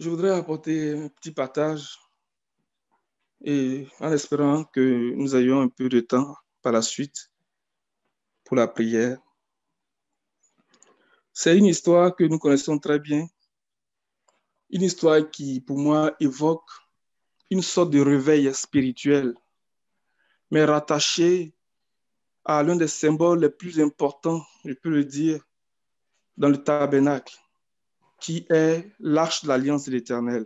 Je voudrais apporter un petit partage et en espérant que nous ayons un peu de temps par la suite pour la prière. C'est une histoire que nous connaissons très bien, une histoire qui, pour moi, évoque une sorte de réveil spirituel, mais rattachée à l'un des symboles les plus importants, je peux le dire, dans le tabernacle, qui est l'arche de l'Alliance de l'Éternel.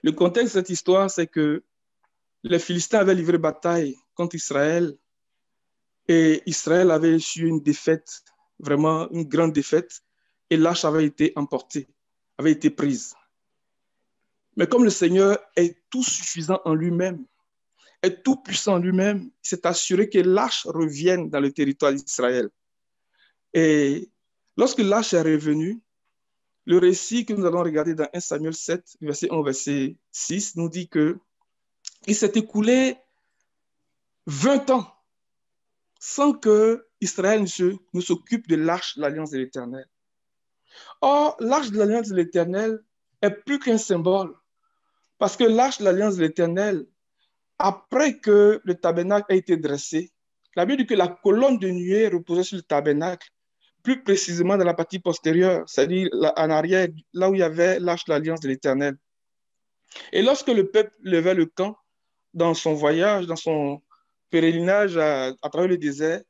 Le contexte de cette histoire, c'est que les Philistins avaient livré bataille contre Israël et Israël avait eu une défaite, vraiment une grande défaite, et l'arche avait été emportée, avait été prise. Mais comme le Seigneur est tout suffisant en lui-même, est tout puissant en lui-même, il s'est assuré que l'arche revienne dans le territoire d'Israël. Et lorsque l'arche est revenue, le récit que nous allons regarder dans 1 Samuel 7, verset 1, verset 6, nous dit qu'il s'est écoulé 20 ans sans que Israël ne s'occupe de l'arche de l'Alliance de l'Éternel. Or, l'arche de l'Alliance de l'Éternel est plus qu'un symbole, parce que l'arche de l'Alliance de l'Éternel, après que le tabernacle a été dressé, la Bible dit que la colonne de nuée reposait sur le tabernacle, plus précisément dans la partie postérieure, c'est-à-dire en arrière, là où il y avait l'arche de l'Alliance de l'Éternel. Et lorsque le peuple levait le camp dans son voyage, dans son pèlerinage à travers le désert,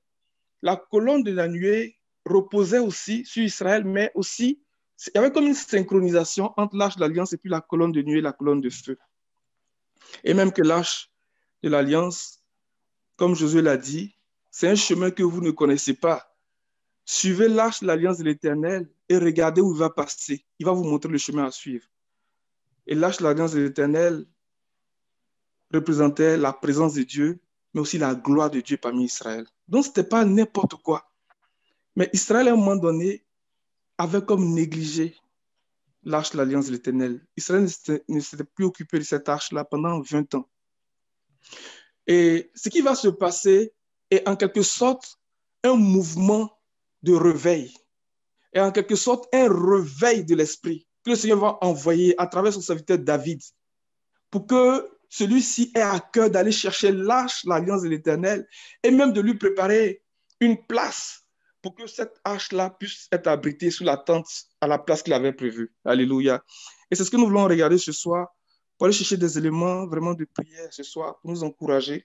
la colonne de la nuée reposait aussi sur Israël, mais aussi, il y avait comme une synchronisation entre l'arche de l'Alliance et puis la colonne de nuée et la colonne de feu. Et même que l'arche de l'Alliance, comme Josué l'a dit, c'est un chemin que vous ne connaissez pas. Suivez l'arche de l'Alliance de l'Éternel et regardez où il va passer. Il va vous montrer le chemin à suivre. Et l'arche de l'Alliance de l'Éternel représentait la présence de Dieu, mais aussi la gloire de Dieu parmi Israël. Donc, ce n'était pas n'importe quoi. Mais Israël, à un moment donné, avait comme négligé l'arche de l'Alliance de l'Éternel. Israël ne s'était plus occupé de cette arche-là pendant 20 ans. Et ce qui va se passer est en quelque sorte un mouvement de réveil, et en quelque sorte un réveil de l'esprit que le Seigneur va envoyer à travers son serviteur David pour que celui-ci ait à cœur d'aller chercher l'arche, l'Alliance de l'Éternel, et même de lui préparer une place pour que cette arche-là puisse être abritée sous la tente à la place qu'il avait prévue. Alléluia. Et c'est ce que nous voulons regarder ce soir pour aller chercher des éléments vraiment de prière ce soir, pour nous encourager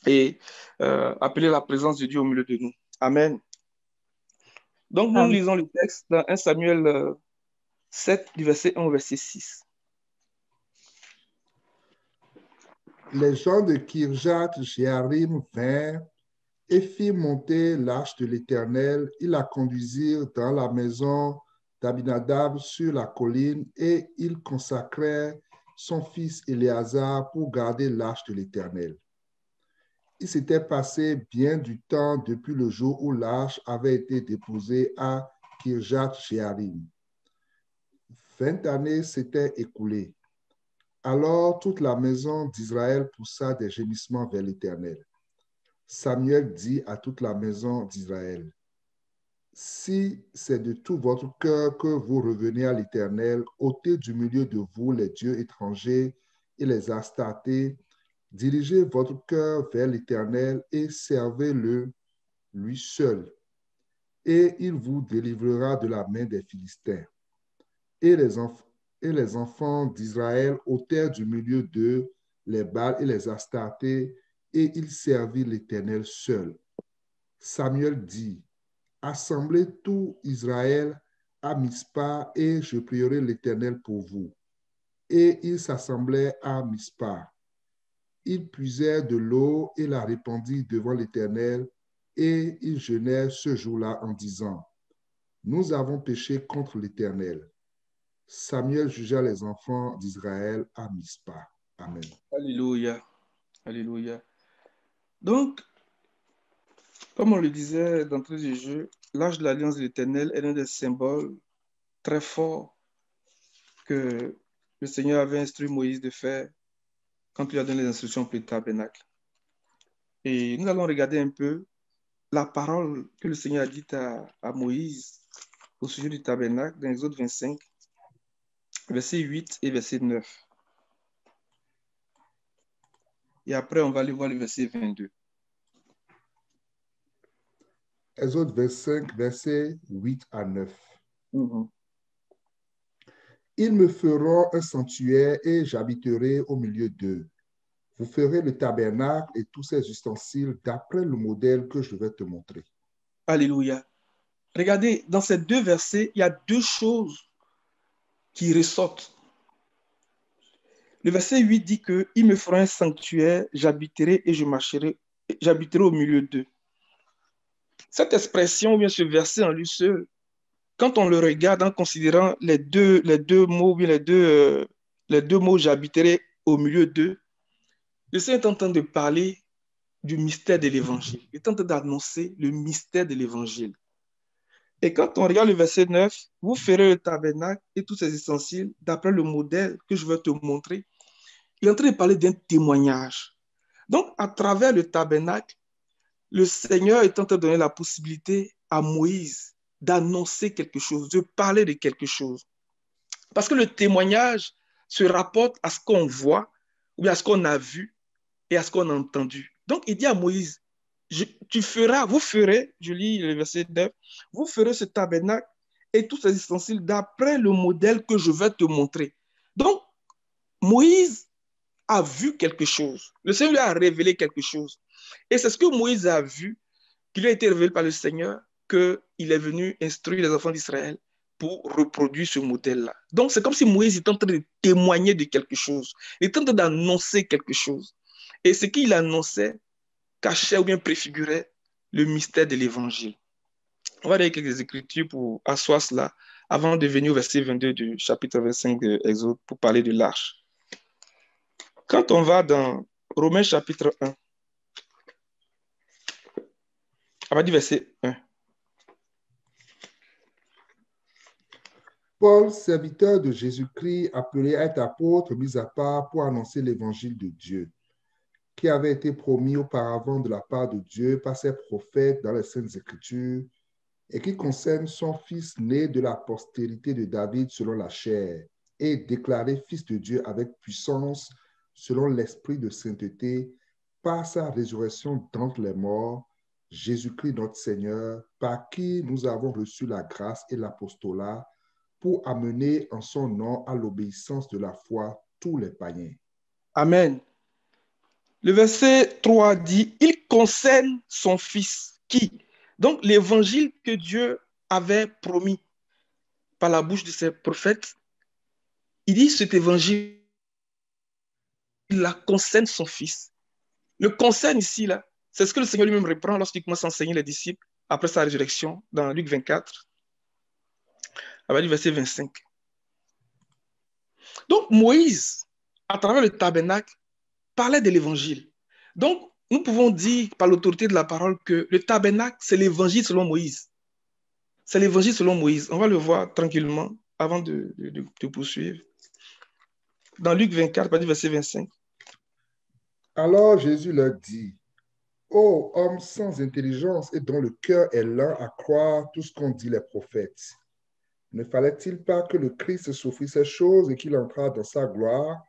et appeler la présence de Dieu au milieu de nous. Amen. Donc, nous Amen. lisons le texte dans 1 Samuel 7, du verset 1 au verset 6. Les gens de Kirjath-Jéarim vinrent et firent monter l'arche de l'Éternel. Ils la conduisirent dans la maison d'Abinadab sur la colline et ils consacrèrent son fils Éléazar pour garder l'arche de l'Éternel. Il s'était passé bien du temps depuis le jour où l'arche avait été déposée à Kirjath-Jéarim. 20 années s'étaient écoulées. Alors toute la maison d'Israël poussa des gémissements vers l'Éternel. Samuel dit à toute la maison d'Israël, si c'est de tout votre cœur que vous revenez à l'Éternel, ôtez du milieu de vous les dieux étrangers et les Astartés, dirigez votre cœur vers l'Éternel et servez-le, lui seul, et il vous délivrera de la main des Philistins. Et les enfants d'Israël ôtèrent du milieu d'eux les Baals et les Astartés, et ils servirent l'Éternel seul. Samuel dit, assemblez tout Israël à Mispa, et je prierai l'Éternel pour vous. Et ils s'assemblaient à Mispa. Ils puisèrent de l'eau et la répandirent devant l'Éternel, et ils jeûnèrent ce jour-là en disant, nous avons péché contre l'Éternel. Samuel jugea les enfants d'Israël à Mispa. Amen. Alléluia. Alléluia. Donc, comme on le disait d'entrée du jeu, l'arche de l'Alliance de l'Éternel est l'un des symboles très forts que le Seigneur avait instruit Moïse de faire quand il lui a donné les instructions pour le tabernacle. Et nous allons regarder un peu la parole que le Seigneur a dite à Moïse au sujet du tabernacle dans Exode 25. verset 8 et verset 9. Et après, on va aller voir le verset 22. Exode 25, versets 8 à 9. Ils me feront un sanctuaire et j'habiterai au milieu d'eux. Vous ferez le tabernacle et tous ses ustensiles d'après le modèle que je vais te montrer. Alléluia. Regardez, dans ces deux versets, il y a deux choses qui ressortent. Le verset 8 dit que il me fera un sanctuaire, j'habiterai et je marcherai, j'habiterai au milieu d'eux. Cette expression, ou bien ce verset en lui seul, quand on le regarde en considérant les deux mots, ou bien les deux mots j'habiterai au milieu d'eux, le Seigneur est en train de parler du mystère de l'évangile. Il est en train d'annoncer le mystère de l'évangile. Et quand on regarde le verset 9, vous ferez le tabernacle et tous ses ustensiles d'après le modèle que je vais te montrer. Il est en train de parler d'un témoignage. Donc, à travers le tabernacle, le Seigneur est en train de donner la possibilité à Moïse d'annoncer quelque chose, de parler de quelque chose. Parce que le témoignage se rapporte à ce qu'on voit, ou bien à ce qu'on a vu et à ce qu'on a entendu. Donc, il dit à Moïse, vous ferez, je lis le verset 9, vous ferez ce tabernacle et tous ces ustensiles d'après le modèle que je vais te montrer. Donc, Moïse a vu quelque chose. Le Seigneur lui a révélé quelque chose. Et c'est ce que Moïse a vu, qui lui a été révélé par le Seigneur, qu'il est venu instruire les enfants d'Israël pour reproduire ce modèle-là. Donc, c'est comme si Moïse était en train de témoigner de quelque chose. Il était en train d'annoncer quelque chose. Et ce qu'il annonçait cachait ou bien préfigurait le mystère de l'évangile. On va lire quelques écritures pour asseoir cela avant de venir au verset 22 du chapitre 25 de Exode pour parler de l'arche. Quand on va dans Romains chapitre 1, on va dire verset 1. Paul, serviteur de Jésus-Christ, appelé à être apôtre, mis à part pour annoncer l'évangile de Dieu, qui avait été promis auparavant de la part de Dieu par ses prophètes dans les Saintes Écritures, et qui concerne son fils né de la postérité de David selon la chair, et déclaré fils de Dieu avec puissance selon l'esprit de sainteté, par sa résurrection d'entre les morts, Jésus-Christ notre Seigneur, par qui nous avons reçu la grâce et l'apostolat, pour amener en son nom à l'obéissance de la foi tous les païens. Amen. Le verset 3 dit, il concerne son fils qui? Donc l'évangile que Dieu avait promis par la bouche de ses prophètes, il dit cet évangile la concerne son fils. Le concerne ici, là, c'est ce que le Seigneur lui-même reprend lorsqu'il commence à enseigner les disciples après sa résurrection dans Luc 24, avec le verset 25. Donc Moïse, à travers le tabernacle, parlait de l'évangile. Donc, nous pouvons dire par l'autorité de la parole que le tabernacle, c'est l'évangile selon Moïse. C'est l'évangile selon Moïse. On va le voir tranquillement avant de poursuivre. Dans Luc 24, verset 25. Alors Jésus leur dit, ô homme sans intelligence et dont le cœur est lent à croire tout ce qu'ont dit les prophètes, ne fallait-il pas que le Christ souffrît ces choses et qu'il entrât dans sa gloire?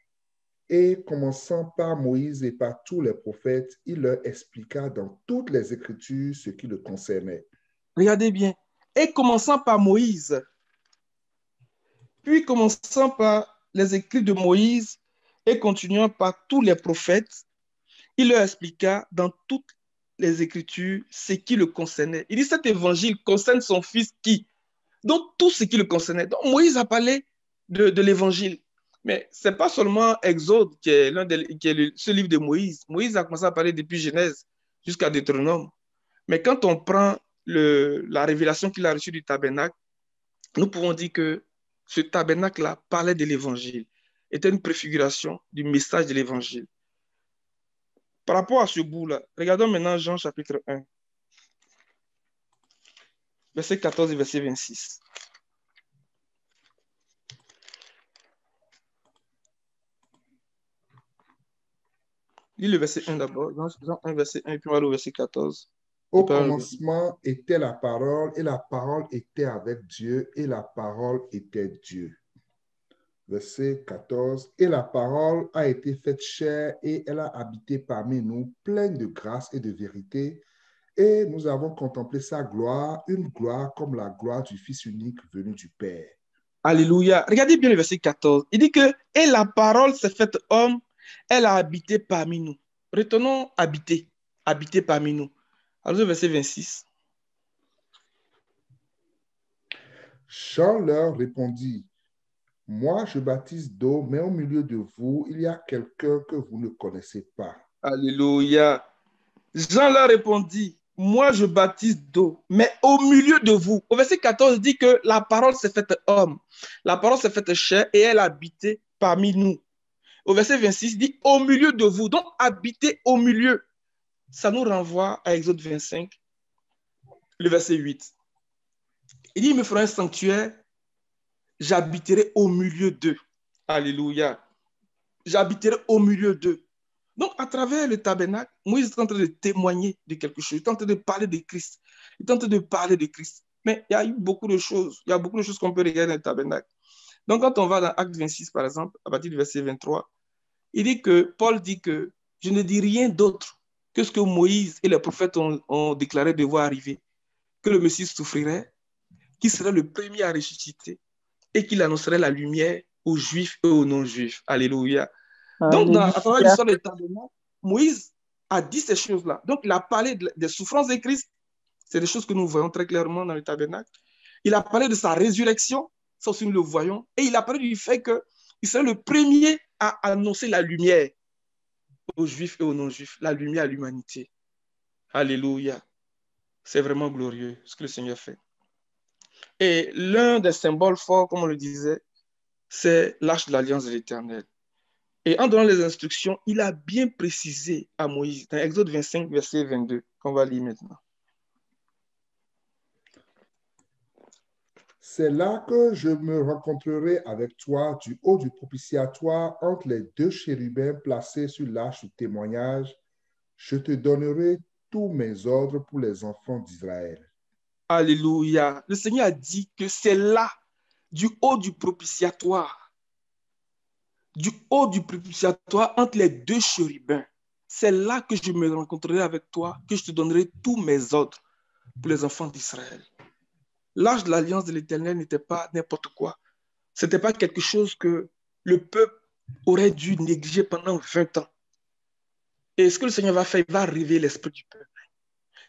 Et commençant par Moïse et par tous les prophètes, il leur expliqua dans toutes les Écritures ce qui le concernait. Regardez bien. Et commençant par Moïse, puis commençant par les écrits de Moïse et continuant par tous les prophètes, il leur expliqua dans toutes les Écritures ce qui le concernait. Il dit cet évangile concerne son fils qui? Donc tout ce qui le concernait. Donc Moïse a parlé de l'évangile. Mais ce n'est pas seulement Exode qui est, ce livre de Moïse. Moïse a commencé à parler depuis Genèse jusqu'à Deutéronome. Mais quand on prend la révélation qu'il a reçue du tabernacle, nous pouvons dire que ce tabernacle-là parlait de l'évangile, était une préfiguration du message de l'évangile. Par rapport à ce bout-là, regardons maintenant Jean chapitre 1, verset 14 et verset 26. Lis le verset 1 d'abord, Jean 1, verset 1, puis on va au verset 14. Au commencement était la parole, et la parole était avec Dieu, et la parole était Dieu. verset 14. Et la parole a été faite chair et elle a habité parmi nous, pleine de grâce et de vérité. Et nous avons contemplé sa gloire, une gloire comme la gloire du Fils unique venu du Père. Alléluia. Regardez bien le verset 14. Il dit que, et la parole s'est faite homme, elle a habité parmi nous. Retenons habiter, habiter parmi nous. Alors, le verset 26. Jean leur répondit, moi je baptise d'eau, mais au milieu de vous, il y a quelqu'un que vous ne connaissez pas. Alléluia. Jean leur répondit, moi je baptise d'eau, mais au milieu de vous. Au verset 14, il dit que la parole s'est faite homme, la parole s'est faite chair et elle a habité parmi nous. Au verset 26, il dit au milieu de vous. Donc habiter au milieu. Ça nous renvoie à Exode 25, le verset 8. Il dit, il me fera un sanctuaire, j'habiterai au milieu d'eux. Alléluia. J'habiterai au milieu d'eux. Donc, à travers le tabernacle, Moïse est en train de témoigner de quelque chose. Il est en train de parler de Christ. Il est en train de parler de Christ. Mais il y a eu beaucoup de choses. Il y a beaucoup de choses qu'on peut regarder dans le tabernacle. Donc, quand on va dans Acte 26, par exemple, à partir du verset 23, il dit que, Paul dit que je ne dis rien d'autre que ce que Moïse et les prophètes ont déclaré devoir arriver, que le Messie souffrirait, qu'il serait le premier à ressusciter et qu'il annoncerait la lumière aux Juifs et aux non-Juifs. Alléluia. Donc, à travers Alléluia. l'histoire du tabernacle, Moïse a dit ces choses-là. Donc, il a parlé des souffrances de Christ. C'est des choses que nous voyons très clairement dans le tabernacle. Il a parlé de sa résurrection. Ça aussi, nous le voyons. Et il a parlé du fait qu'il serait le premier à annoncer la lumière aux Juifs et aux non-Juifs, la lumière à l'humanité. Alléluia. C'est vraiment glorieux ce que le Seigneur fait. Et l'un des symboles forts, comme on le disait, c'est l'arche de l'alliance de l'Éternel. Et en donnant les instructions, il a bien précisé à Moïse, dans Exode 25, verset 22, qu'on va lire maintenant. C'est là que je me rencontrerai avec toi du haut du propitiatoire entre les deux chérubins placés sur l'arche du témoignage. Je te donnerai tous mes ordres pour les enfants d'Israël. Alléluia. Le Seigneur a dit que c'est là, du haut du propitiatoire, entre les deux chérubins. C'est là que je me rencontrerai avec toi, que je te donnerai tous mes ordres pour les enfants d'Israël. L'arche de l'alliance de l'Éternel n'était pas n'importe quoi. Ce n'était pas quelque chose que le peuple aurait dû négliger pendant 20 ans. Et ce que le Seigneur va faire, il va réveiller l'esprit du peuple.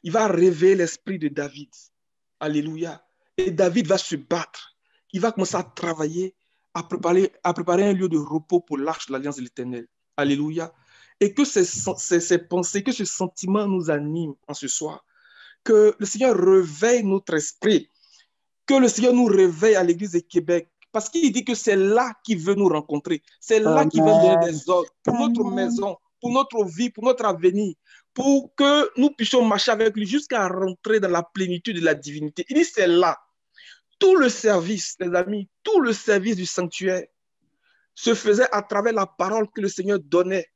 Il va réveiller l'esprit de David. Alléluia. Et David va se battre. Il va commencer à travailler, à préparer un lieu de repos pour l'arche de l'alliance de l'Éternel. Alléluia. Et que ces pensées, que ce sentiment nous anime en ce soir. Que le Seigneur réveille notre esprit. Que le Seigneur nous réveille à l'Église de Québec. Parce qu'il dit que c'est là qu'il veut nous rencontrer. C'est là qu'il veut nous donner des ordres pour notre maison, pour notre vie, pour notre avenir, pour que nous puissions marcher avec lui jusqu'à rentrer dans la plénitude de la divinité. Il dit c'est là. Tout le service, les amis, tout le service du sanctuaire se faisait à travers la parole que le Seigneur donnait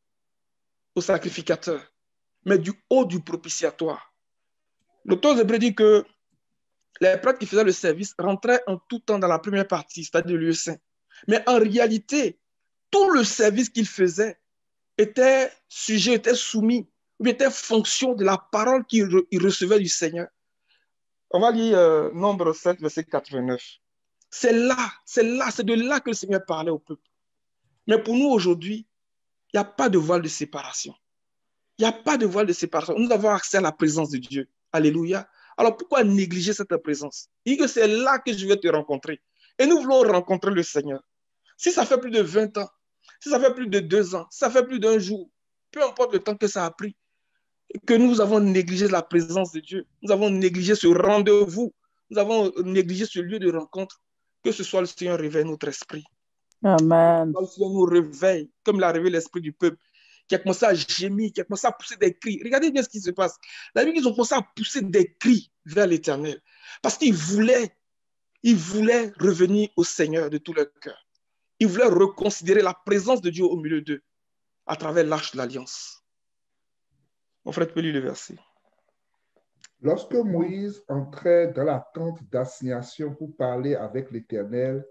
aux sacrificateurs, mais du haut du propitiatoire. L'auteur hébreu dit que les prêtres qui faisaient le service rentraient en tout temps dans la première partie, c'est-à-dire le lieu saint. Mais en réalité, tout le service qu'ils faisaient était sujet, était soumis, ou était fonction de la parole qu'ils recevaient du Seigneur. On va lire Nombre 7, verset 89. C'est de là que le Seigneur parlait au peuple. Mais pour nous aujourd'hui, il n'y a pas de voile de séparation. Il n'y a pas de voile de séparation. Nous avons accès à la présence de Dieu. Alléluia. Alors pourquoi négliger cette présence? Il dit que c'est là que je vais te rencontrer. Et nous voulons rencontrer le Seigneur. Si ça fait plus de 20 ans, si ça fait plus de 2 ans, si ça fait plus d'un jour, peu importe le temps que ça a pris, que nous avons négligé la présence de Dieu, nous avons négligé ce rendez-vous, nous avons négligé ce lieu de rencontre, que ce soit le Seigneur réveille notre esprit. Amen. Que le Seigneur nous réveille, comme il a réveillé l'esprit du peuple, qui a commencé à gémir, qui a commencé à pousser des cris. Regardez bien ce qui se passe. La Bible, ils ont commencé à pousser des cris vers l'Éternel, parce qu'ils voulaient revenir au Seigneur de tout leur cœur. Ils voulaient reconsidérer la présence de Dieu au milieu d'eux, à travers l'arche de l'Alliance. Mon frère, tu peux lire le verset. Lorsque Moïse entrait dans la tente d'assignation pour parler avec l'Éternel,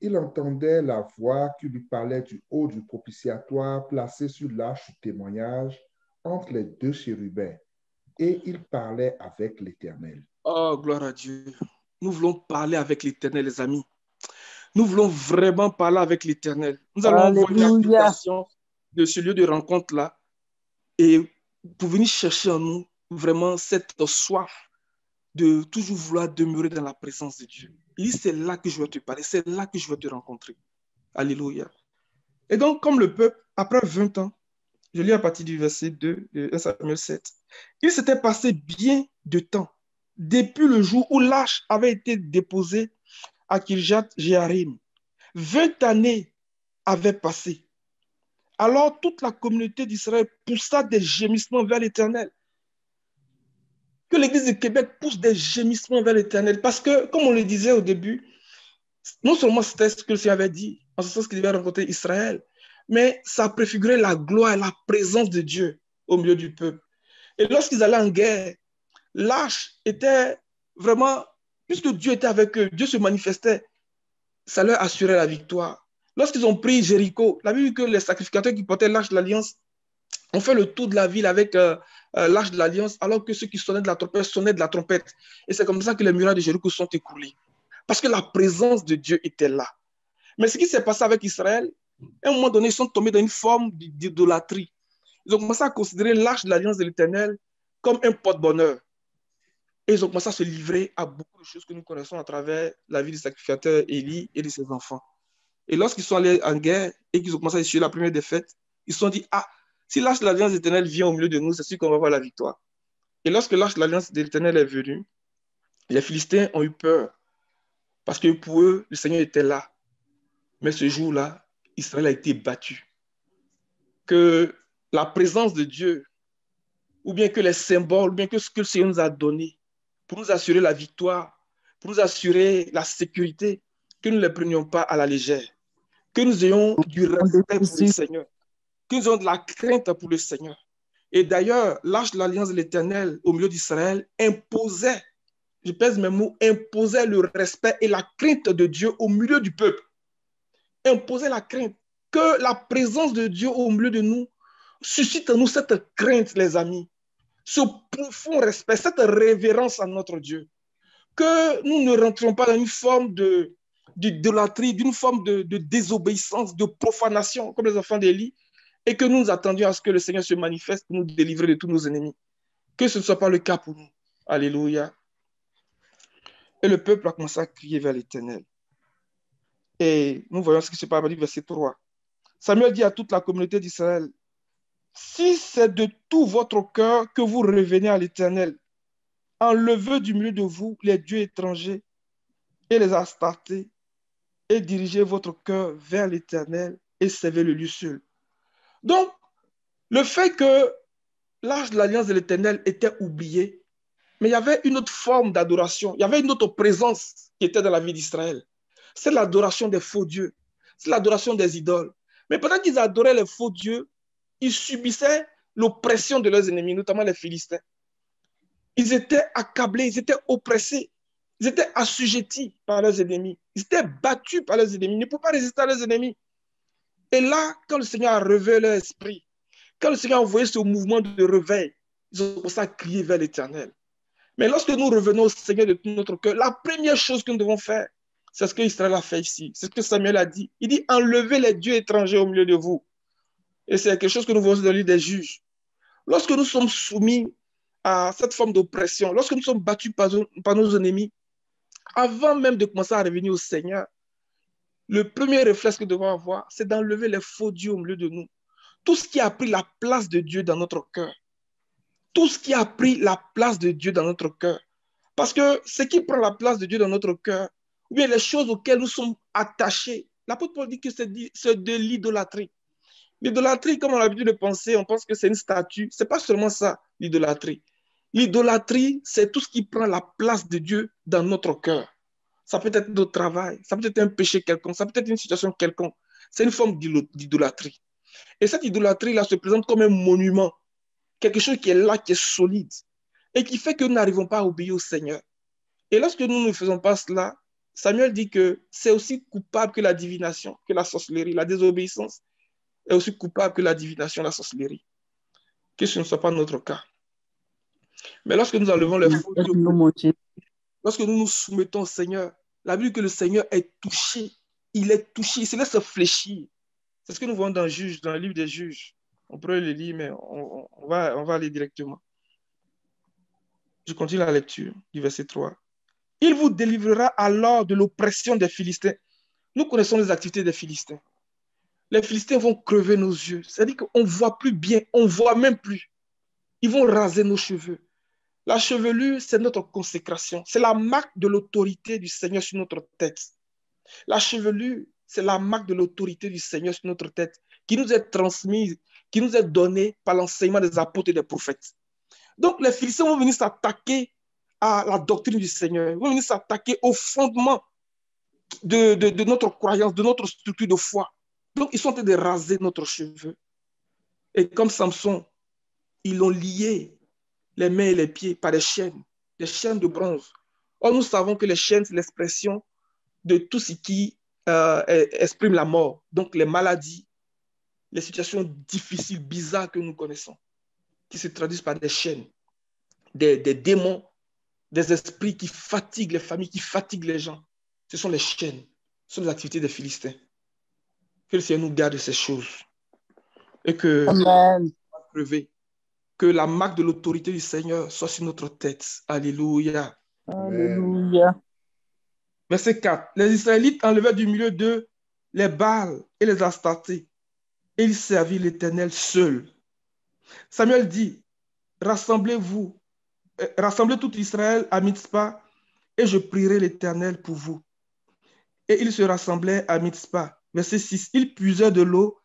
il entendait la voix qui lui parlait du haut du propitiatoire placé sur l'arche du témoignage entre les deux chérubins, et il parlait avec l'Éternel. Oh, gloire à Dieu. Nous voulons parler avec l'Éternel, les amis. Nous voulons vraiment parler avec l'Éternel. Nous allons envoyer une Alléluia. application de ce lieu de rencontre-là et pour venir chercher en nous vraiment cette soif de toujours vouloir demeurer dans la présence de Dieu. Il dit, c'est là que je vais te parler, c'est là que je vais te rencontrer. Alléluia. Et donc, comme le peuple, après 20 ans, je lis à partir du verset 2 de 1 Samuel 7, il s'était passé bien de temps depuis le jour où l'arche avait été déposée à Kirjath-Jéarim. 20 années avaient passé. Alors toute la communauté d'Israël poussa des gémissements vers l'Éternel. Que l'Église de Québec pousse des gémissements vers l'Éternel. Parce que, comme on le disait au début, non seulement c'était ce que le Seigneur avait dit, en ce sens qu'il devait rencontrer Israël, mais ça préfigurait la gloire et la présence de Dieu au milieu du peuple. Et lorsqu'ils allaient en guerre, l'arche était vraiment, puisque Dieu était avec eux, Dieu se manifestait, ça leur assurait la victoire. Lorsqu'ils ont pris Jéricho, la Bible dit que les sacrificateurs qui portaient l'arche de l'Alliance ont fait le tour de la ville avec l'arche de l'Alliance, alors que ceux qui sonnaient de la trompette. Et c'est comme ça que les murailles de Jéricho sont écroulées. Parce que la présence de Dieu était là. Mais ce qui s'est passé avec Israël, à un moment donné, ils sont tombés dans une forme d'idolâtrie. Ils ont commencé à considérer l'arche de l'Alliance de l'Éternel comme un porte-bonheur. Et ils ont commencé à se livrer à beaucoup de choses que nous connaissons à travers la vie du sacrificateur Élie et de ses enfants. Et lorsqu'ils sont allés en guerre et qu'ils ont commencé à essuyer la première défaite, ils se sont dit, ah, si l'arche de l'Alliance éternelle vient au milieu de nous, c'est sûr qu'on va avoir la victoire. Et lorsque l'arche de l'Alliance de l'Éternel est venue, les Philistins ont eu peur parce que pour eux, le Seigneur était là. Mais ce jour-là, Israël a été battu. Que la présence de Dieu, ou bien que les symboles, ou bien que ce que le Seigneur nous a donné pour nous assurer la victoire, pour nous assurer la sécurité, que nous ne les prenions pas à la légère, que nous ayons du respect pour le Seigneur, que nous ayons de la crainte pour le Seigneur. Et d'ailleurs, l'arche de l'Alliance de l'Éternel au milieu d'Israël imposait, je pèse mes mots, imposait le respect et la crainte de Dieu au milieu du peuple. Imposait la crainte. Que la présence de Dieu au milieu de nous suscite en nous cette crainte, les amis, ce profond respect, cette révérence à notre Dieu. Que nous ne rentrions pas dans une forme d'idolâtrie, d'une forme de désobéissance, de profanation, comme les enfants d'Élie, et que nous attendions à ce que le Seigneur se manifeste pour nous délivrer de tous nos ennemis. Que ce ne soit pas le cas pour nous. Alléluia. Et le peuple a commencé à crier vers l'Éternel. Et nous voyons ce qui se passe au verset 3. Samuel dit à toute la communauté d'Israël, si c'est de tout votre cœur que vous revenez à l'Éternel, enlevez du milieu de vous les dieux étrangers et les astartés, et dirigez votre cœur vers l'Éternel et servez le lieu seul. Donc, le fait que l'arche de l'Alliance de l'Éternel était oubliée, mais il y avait une autre forme d'adoration, il y avait une autre présence qui était dans la vie d'Israël. C'est l'adoration des faux dieux, c'est l'adoration des idoles. Mais pendant qu'ils adoraient les faux dieux, ils subissaient l'oppression de leurs ennemis, notamment les Philistins. Ils étaient accablés, ils étaient oppressés, ils étaient assujettis par leurs ennemis, ils étaient battus par leurs ennemis, ils ne pouvaient pas résister à leurs ennemis. Et là, quand le Seigneur a réveillé leur esprit, quand le Seigneur a envoyé ce mouvement de réveil, ils ont commencé à crier vers l'Éternel. Mais lorsque nous revenons au Seigneur de tout notre cœur, la première chose que nous devons faire, c'est ce que Israël a fait ici. C'est ce que Samuel a dit. Il dit, enlevez les dieux étrangers au milieu de vous. Et c'est quelque chose que nous voyons dans le livre des Juges. Lorsque nous sommes soumis à cette forme d'oppression, lorsque nous sommes battus par nos ennemis, avant même de commencer à revenir au Seigneur, le premier réflexe que nous devons avoir, c'est d'enlever les faux dieux au milieu de nous. Tout ce qui a pris la place de Dieu dans notre cœur. Tout ce qui a pris la place de Dieu dans notre cœur. Parce que ce qui prend la place de Dieu dans notre cœur, ou bien les choses auxquelles nous sommes attachés, l'apôtre Paul dit que c'est de l'idolâtrie. L'idolâtrie, comme on a l'habitude de penser, on pense que c'est une statue. Ce n'est pas seulement ça, l'idolâtrie. L'idolâtrie, c'est tout ce qui prend la place de Dieu dans notre cœur. Ça peut être notre travail, ça peut être un péché quelconque, ça peut être une situation quelconque. C'est une forme d'idolâtrie. Et cette idolâtrie-là se présente comme un monument, quelque chose qui est là, qui est solide, et qui fait que nous n'arrivons pas à obéir au Seigneur. Et lorsque nous ne faisons pas cela, Samuel dit que c'est aussi coupable que la divination, que la sorcellerie, la désobéissance est aussi coupable que la divination, la sorcellerie. Que ce ne soit pas notre cas. Mais lorsque nous enlevons les fautes, lorsque nous nous soumettons au Seigneur, la Bible dit que le Seigneur est touché. Il est touché, il se laisse fléchir. C'est ce que nous voyons dans le livre des Juges. On pourrait le lire, mais on va aller directement. Je continue la lecture du verset 3. Il vous délivrera alors de l'oppression des Philistins. Nous connaissons les activités des Philistins. Les Philistins vont crever nos yeux. C'est-à-dire qu'on ne voit plus bien, on ne voit même plus. Ils vont raser nos cheveux. La chevelure, c'est notre consécration. C'est la marque de l'autorité du Seigneur sur notre tête. La chevelure, c'est la marque de l'autorité du Seigneur sur notre tête qui nous est transmise, qui nous est donnée par l'enseignement des apôtres et des prophètes. Donc, les Philistins vont venir s'attaquer à la doctrine du Seigneur. Ils vont venir s'attaquer au fondement de notre croyance, de notre structure de foi. Donc, ils sont en train de raser notre cheveu. Et comme Samson, ils l'ont lié les mains et les pieds par des chaînes de bronze. Or, nous savons que les chaînes, c'est l'expression de tout ce qui exprime la mort. Donc, les maladies, les situations difficiles, bizarres que nous connaissons, qui se traduisent par des chaînes, des démons, des esprits qui fatiguent les familles, qui fatiguent les gens. Ce sont les chaînes, ce sont les activités des Philistins. Que le Seigneur nous garde de ces choses. Et que, que la marque de l'autorité du Seigneur soit sur notre tête. Alléluia. Alléluia. Verset 4. Les Israélites enlevèrent du milieu d'eux les Baals et les Astartés, et ils servirent l'Éternel seul. Samuel dit, rassemblez tout Israël à Mitzpah, et je prierai l'Éternel pour vous. Et ils se rassemblaient à Mitzpah. Verset 6. Ils puisèrent de l'eau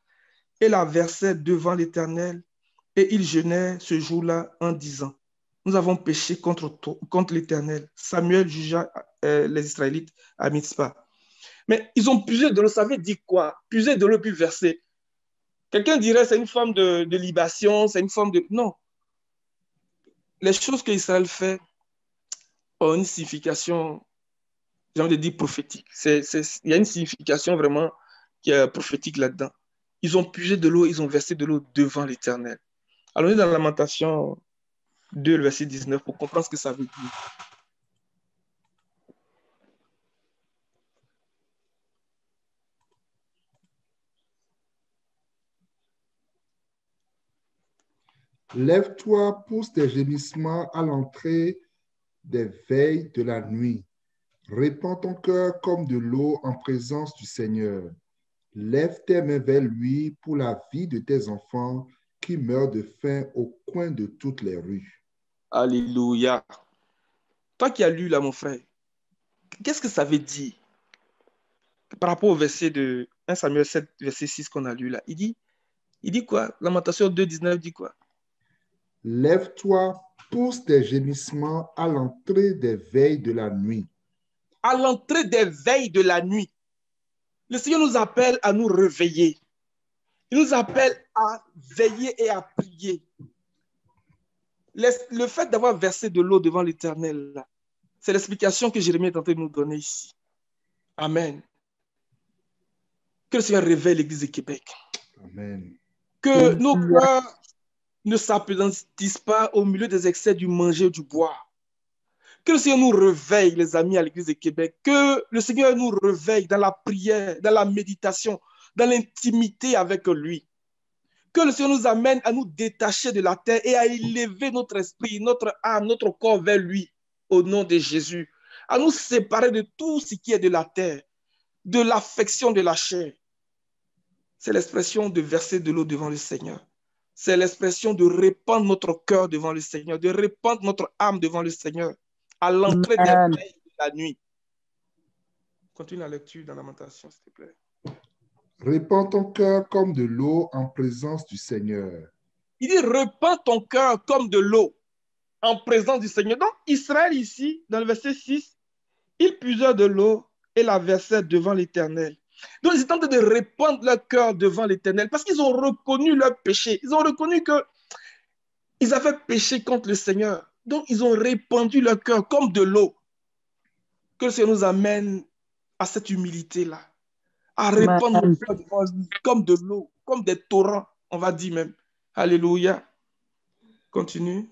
et la versèrent devant l'Éternel, et ils jeûnèrent ce jour-là en disant, nous avons péché contre l'Éternel. Samuel jugea les Israélites à Mitzpah. Mais ils ont puisé de l'eau. Ça veut dire quoi? Puiser de l'eau puis verser. Quelqu'un dirait c'est une forme de libation, c'est une forme de... Non. Les choses qu'Israël fait ont une signification, j'ai envie de dire prophétique. Il y a une signification vraiment qui est prophétique là-dedans. Ils ont puisé de l'eau, ils ont versé de l'eau devant l'Éternel. Allons-y dans Lamentation 2, le verset 19, pour comprendre ce que ça veut dire. Lève-toi, pousse tes gémissements à l'entrée des veilles de la nuit. Répands ton cœur comme de l'eau en présence du Seigneur. Lève tes mains vers lui pour la vie de tes enfants qui meurent de faim au coin de toutes les rues. Alléluia. Toi qui as lu là, mon frère, qu'est-ce que ça veut dire par rapport au verset de 1 Samuel 7, verset 6 qu'on a lu là? Il dit quoi? Lamentation 2, 19 dit quoi? Lève-toi, pousse tes gémissements à l'entrée des veilles de la nuit. À l'entrée des veilles de la nuit. Le Seigneur nous appelle à nous réveiller. Il nous appelle à veiller et à prier. Le fait d'avoir versé de l'eau devant l'Éternel, c'est l'explication que Jérémie est en train de nous donner ici. Amen. Que le Seigneur réveille l'Église de Québec. Amen. Que nos cœurs ne s'apesantissent pas au milieu des excès du manger et du boire. Que le Seigneur nous réveille, les amis, à l'Église de Québec. Que le Seigneur nous réveille dans la prière, dans la méditation, dans l'intimité avec lui. Que le Seigneur nous amène à nous détacher de la terre et à élever notre esprit, notre âme, notre corps vers lui, au nom de Jésus. À nous séparer de tout ce qui est de la terre, de l'affection de la chair. C'est l'expression de verser de l'eau devant le Seigneur. C'est l'expression de répandre notre cœur devant le Seigneur, de répandre notre âme devant le Seigneur, à l'entrée des veilles de la nuit. Continue la lecture dans Lamentation, s'il te plaît. Répands ton cœur comme de l'eau en présence du Seigneur. Il dit, répands ton cœur comme de l'eau en présence du Seigneur. Donc, Israël ici, dans le verset 6, ils puisèrent de l'eau et la versèrent devant l'Éternel. Donc, ils étaient en train de répandre leur cœur devant l'Éternel parce qu'ils ont reconnu leur péché. Ils ont reconnu qu'ils avaient péché contre le Seigneur. Donc, ils ont répandu leur cœur comme de l'eau. Que le Seigneur nous amène à cette humilité-là, à répandre nos cœurs devant lui comme de l'eau, comme des torrents, on va dire même. Alléluia. Continue.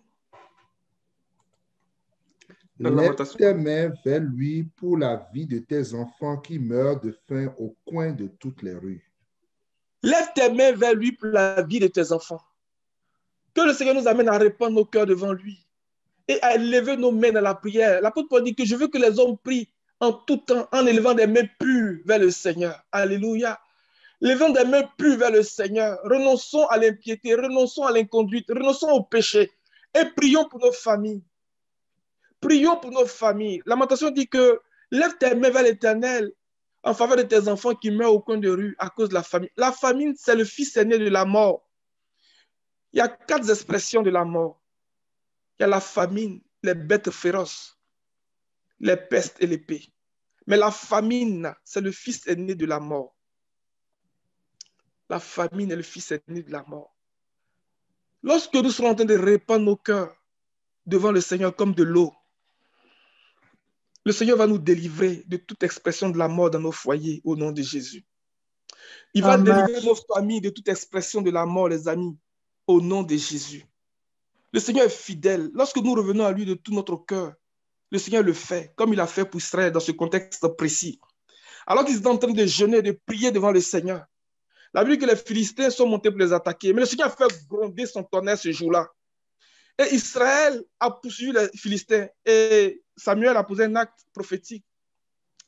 Lève tes mains vers lui pour la vie de tes enfants qui meurent de faim au coin de toutes les rues. Lève tes mains vers lui pour la vie de tes enfants. Que le Seigneur nous amène à répandre nos cœurs devant lui et à élever nos mains dans la prière. L'apôtre Paul dit que je veux que les hommes prient en tout temps en élevant des mains pures vers le Seigneur. Alléluia. Levons des mains pures vers le Seigneur. Renonçons à l'impiété, renonçons à l'inconduite, renonçons au péché et prions pour nos familles. Prions pour nos familles. Lamentation dit que lève tes mains vers l'Éternel en faveur de tes enfants qui meurent au coin de rue à cause de la famine. La famine, c'est le fils aîné de la mort. Il y a 4 expressions de la mort. Il y a la famine, les bêtes féroces, les pestes et l'épée. Mais la famine, c'est le fils aîné de la mort. La famine est le fils aîné de la mort. Lorsque nous serons en train de répandre nos cœurs devant le Seigneur comme de l'eau, le Seigneur va nous délivrer de toute expression de la mort dans nos foyers au nom de Jésus. Il va délivrer nos familles de toute expression de la mort, les amis, au nom de Jésus. Le Seigneur est fidèle. Lorsque nous revenons à lui de tout notre cœur, le Seigneur le fait, comme il a fait pour Israël dans ce contexte précis. Alors qu'ils étaient en train de jeûner, de prier devant le Seigneur, la Bible dit que les Philistins sont montés pour les attaquer, mais le Seigneur a fait gronder son tonnerre ce jour-là. Et Israël a poursuivi les Philistins et Samuel a posé un acte prophétique.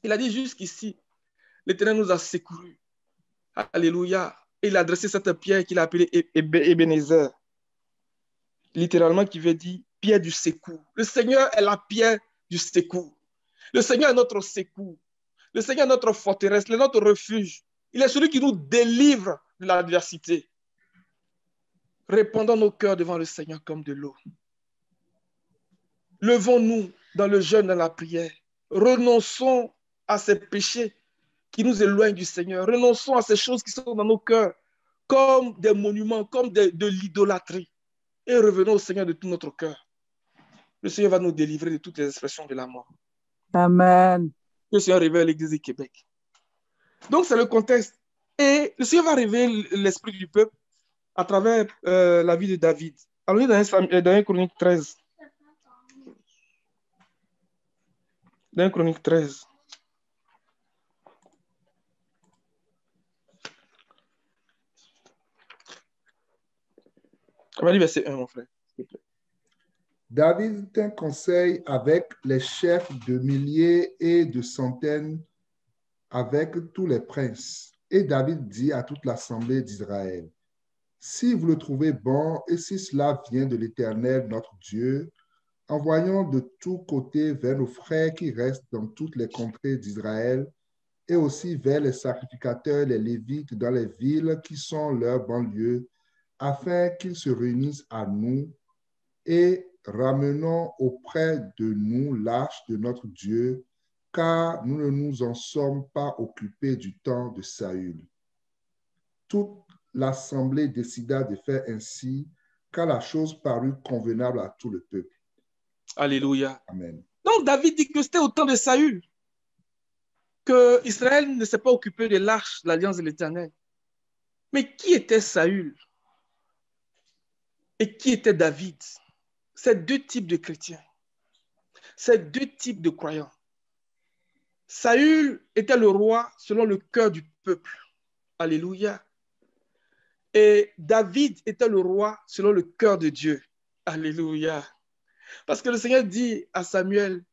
Il a dit jusqu'ici, l'Éternel nous a secourus. Alléluia. Et il a adressé cette pierre qu'il a appelée Ebenezer. Littéralement, qui veut dire pierre du secours. Le Seigneur est la pierre du secours. Le Seigneur est notre secours. Le Seigneur est notre forteresse, il est notre refuge. Il est celui qui nous délivre de l'adversité. Répandons nos cœurs devant le Seigneur comme de l'eau. Levons-nous dans le jeûne, dans la prière. Renonçons à ces péchés qui nous éloignent du Seigneur. Renonçons à ces choses qui sont dans nos cœurs comme des monuments, comme de l'idolâtrie. Et revenons au Seigneur de tout notre cœur. Le Seigneur va nous délivrer de toutes les expressions de la mort. Amen. Que le Seigneur révèle l'Église du Québec. Donc, c'est le contexte. Et le Seigneur va révéler l'esprit du peuple à travers la vie de David. Alors, dans 1 Chronique 13. Dans 1 Chronique 13. On va lire verset 1, mon frère. David tint conseil avec les chefs de milliers et de centaines, avec tous les princes. Et David dit à toute l'assemblée d'Israël, si vous le trouvez bon et si cela vient de l'Éternel, notre Dieu, envoyons de tous côtés vers nos frères qui restent dans toutes les contrées d'Israël et aussi vers les sacrificateurs, les Lévites dans les villes qui sont leurs banlieues, afin qu'ils se réunissent à nous et ramenons auprès de nous l'arche de notre Dieu, car nous ne nous en sommes pas occupés du temps de Saül. Toute l'assemblée décida de faire ainsi, car la chose parut convenable à tout le peuple. Alléluia. Amen. Donc David dit que c'était au temps de Saül que Israël ne s'est pas occupé de l'arche de l'alliance de l'Éternel. Mais qui était Saül et qui était David? C'est 2 types de chrétiens. C'est 2 types de croyants. Saül était le roi selon le cœur du peuple. Alléluia. Et David était le roi selon le cœur de Dieu. Alléluia. Parce que le Seigneur dit à Samuel,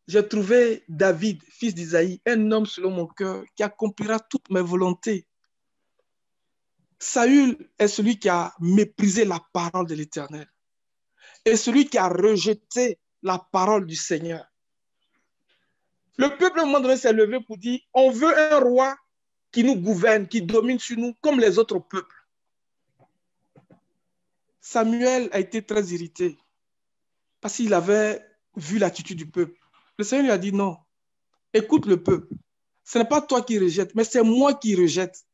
j'ai trouvé David, fils d'Isaïe, un homme selon mon cœur qui accomplira toutes mes volontés. Saül est celui qui a méprisé la parole de l'Éternel et celui qui a rejeté la parole du Seigneur. Le peuple, à un moment donné, s'est levé pour dire, on veut un roi qui nous gouverne, qui domine sur nous comme les autres peuples. Samuel a été très irrité parce qu'il avait vu l'attitude du peuple. Le Seigneur lui a dit non, écoute le peuple. Ce n'est pas toi qui rejettes, mais c'est moi qui rejette.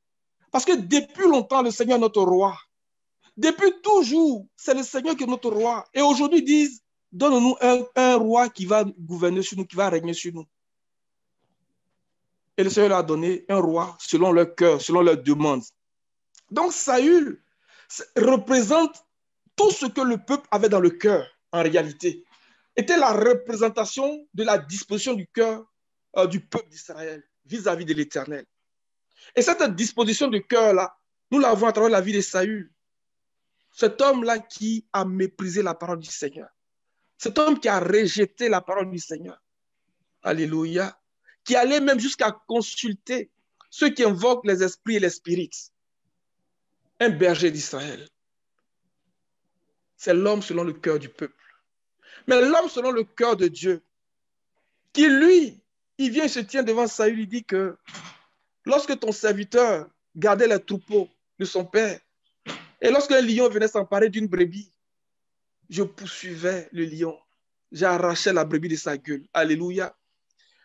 Parce que depuis longtemps, le Seigneur est notre roi. Depuis toujours, c'est le Seigneur qui est notre roi. Et aujourd'hui, ils disent, donne-nous un roi qui va gouverner sur nous, qui va régner sur nous. Et le Seigneur leur a donné un roi selon leur cœur, selon leurs demandes. Donc Saül représente tout ce que le peuple avait dans le cœur, en réalité. Était la représentation de la disposition du cœur du peuple d'Israël vis-à-vis de l'Éternel. Et cette disposition de cœur-là, nous l'avons à travers la vie de Saül. Cet homme-là qui a méprisé la parole du Seigneur. Cet homme qui a rejeté la parole du Seigneur. Alléluia. Qui allait même jusqu'à consulter ceux qui invoquent les esprits et les spirites. Un berger d'Israël. C'est l'homme selon le cœur du peuple. Mais l'homme selon le cœur de Dieu, qui lui, il vient, il se tient devant Saül, il dit que lorsque ton serviteur gardait les troupeaux de son père, et lorsque un lion venait s'emparer d'une brebis, je poursuivais le lion. J'arrachais la brebis de sa gueule. Alléluia.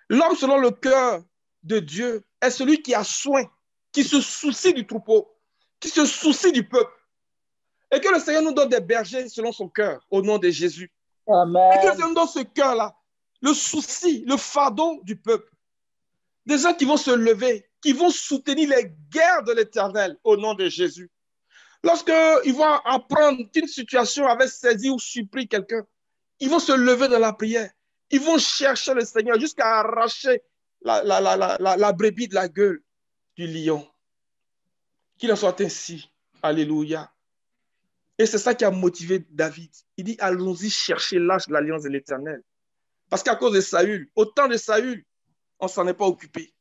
L'homme selon le cœur de Dieu est celui qui a soin, qui se soucie du troupeau, qui se soucie du peuple. Et que le Seigneur nous donne des bergers selon son cœur, au nom de Jésus. Amen. Et que le Seigneur nous donne ce cœur-là, le souci, le fardeau du peuple. Des gens qui vont se lever, qui vont soutenir les guerres de l'Éternel, au nom de Jésus. Lorsqu'ils vont apprendre qu'une situation avait saisi ou surpris quelqu'un, ils vont se lever dans la prière. Ils vont chercher le Seigneur jusqu'à arracher la brebis de la gueule du lion. Qu'il en soit ainsi. Alléluia. Et c'est ça qui a motivé David. Il dit, allons-y chercher l'arche de l'alliance de l'Éternel. Parce qu'à cause de Saül, au temps de Saül, on ne s'en est pas occupé.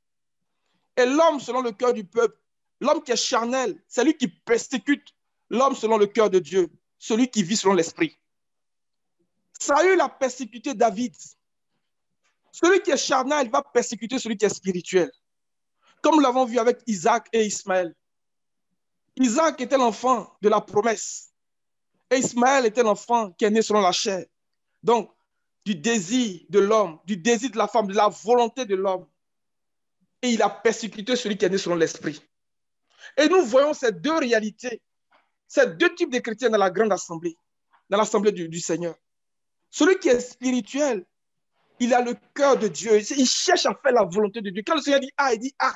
Et l'homme selon le cœur du peuple, l'homme qui est charnel, c'est lui qui persécute l'homme selon le cœur de Dieu, celui qui vit selon l'esprit. Saül a persécuté David. Celui qui est charnel va persécuter celui qui est spirituel. Comme nous l'avons vu avec Isaac et Ismaël. Isaac était l'enfant de la promesse. Et Ismaël était l'enfant qui est né selon la chair. Donc, du désir de l'homme, du désir de la femme, de la volonté de l'homme. Et il a persécuté celui qui est né selon l'esprit. Et nous voyons ces deux réalités, ces deux types de chrétiens dans la grande assemblée, dans l'assemblée du Seigneur. Celui qui est spirituel, il a le cœur de Dieu. Il cherche à faire la volonté de Dieu. Quand le Seigneur dit A, il dit A.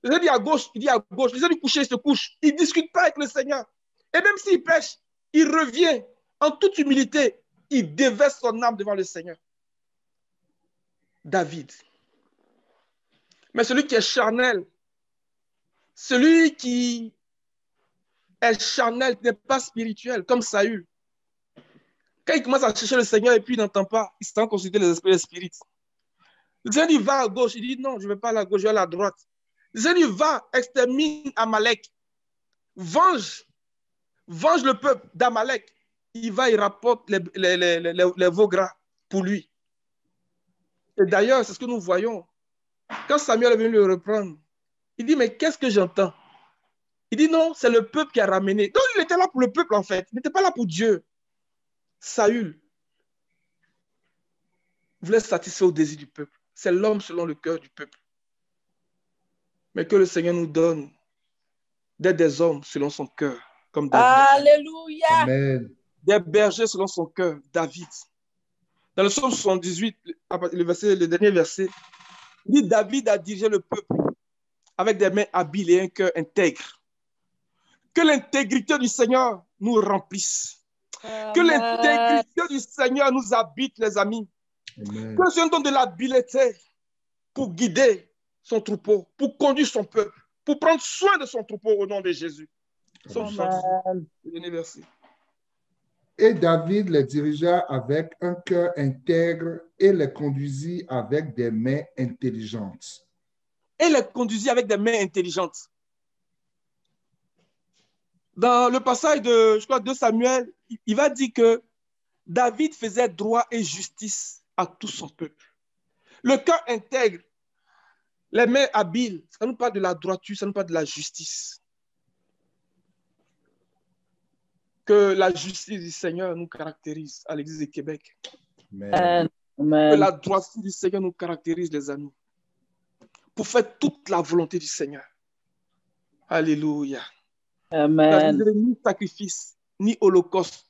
Le Seigneur dit à gauche, il dit à gauche. Le Seigneur dit coucher, il se couche. Il ne discute pas avec le Seigneur. Et même s'il pêche, il revient en toute humilité. Il déverse son âme devant le Seigneur. David. Mais celui qui est charnel, celui qui est charnel, qui n'est pas spirituel, comme Saül. Quand il commence à chercher le Seigneur et puis il n'entend pas, il s'en consulter les esprits et les spirites. Le Seigneur dit, va à gauche. Il dit, non, je ne vais pas à la gauche, je vais à la droite. Le Seigneur dit, va, extermine Amalek. Venge le peuple d'Amalek. Il va, il rapporte les veaux gras pour lui. Et d'ailleurs, c'est ce que nous voyons. Quand Samuel est venu le reprendre, il dit, mais qu'est-ce que j'entends? Il dit, non, c'est le peuple qui a ramené. Donc, il était là pour le peuple, en fait. Il n'était pas là pour Dieu. Saül voulait satisfaire au désir du peuple. C'est l'homme selon le cœur du peuple. Mais que le Seigneur nous donne d'être des hommes selon son cœur, comme David. Alléluia. Amen. Des bergers selon son cœur, David. Dans le psaume 78, le dernier verset, il dit, David a dirigé le peuple avec des mains habiles et un cœur intègre. Que l'intégrité du Seigneur nous remplisse. Amen. Que l'intégrité du Seigneur nous habite, les amis. Amen. Que le Seigneur donne de l'habileté pour guider son troupeau, pour conduire son peuple, pour prendre soin de son troupeau au nom de Jésus. Amen. Et David les dirigea avec un cœur intègre et les conduisit avec des mains intelligentes. Et les conduisit avec des mains intelligentes. Dans le passage de, je crois, de Samuel, il va dire que David faisait droit et justice à tout son peuple. Le cœur intègre, les mains habiles, ça nous parle de la droiture, ça nous parle de la justice. Que la justice du Seigneur nous caractérise à l'Église de Québec. Amen. Que la droiture du Seigneur nous caractérise, les amis. Pour faire toute la volonté du Seigneur. Alléluia. Amen. Ni sacrifice, ni holocauste.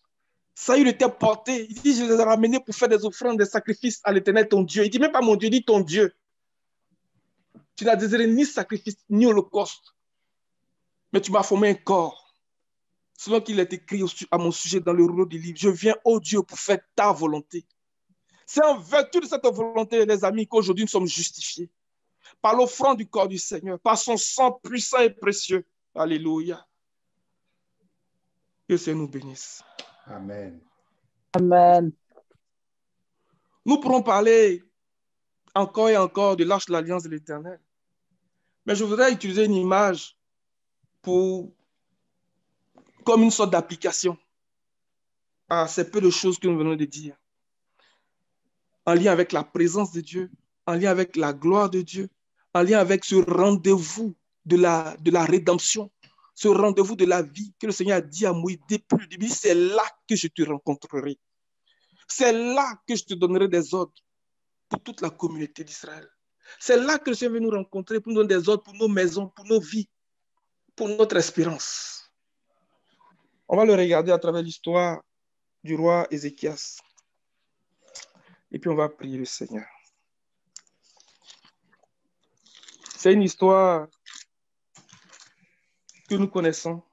Saül était porté. Il dit, je les ai ramenés pour faire des offrandes, des sacrifices à l'Éternel, ton Dieu. Il dit même pas mon Dieu, il dit ton Dieu. Tu n'as désiré ni sacrifice, ni holocauste, mais tu m'as formé un corps. Selon qu'il est écrit à mon sujet dans le rouleau du livre, je viens, ô Dieu, pour faire ta volonté. C'est en vertu de cette volonté, les amis, qu'aujourd'hui nous sommes justifiés. Par l'offrande du corps du Seigneur, par son sang puissant et précieux. Alléluia. Que le Seigneur nous bénisse. Amen. Amen. Nous pourrons parler encore et encore de l'arche de l'alliance de l'Éternel. Mais je voudrais utiliser une image comme une sorte d'application à ces peu de choses que nous venons de dire. En lien avec la présence de Dieu, en lien avec la gloire de Dieu, en lien avec ce rendez-vous de la rédemption, ce rendez-vous de la vie que le Seigneur a dit à Moïse depuis le début, c'est là que je te rencontrerai. C'est là que je te donnerai des ordres pour toute la communauté d'Israël. C'est là que le Seigneur veut nous rencontrer pour nous donner des ordres pour nos maisons, pour nos vies, pour notre espérance. On va le regarder à travers l'histoire du roi Ézéchias. Et puis on va prier le Seigneur. C'est une histoire que nous connaissons.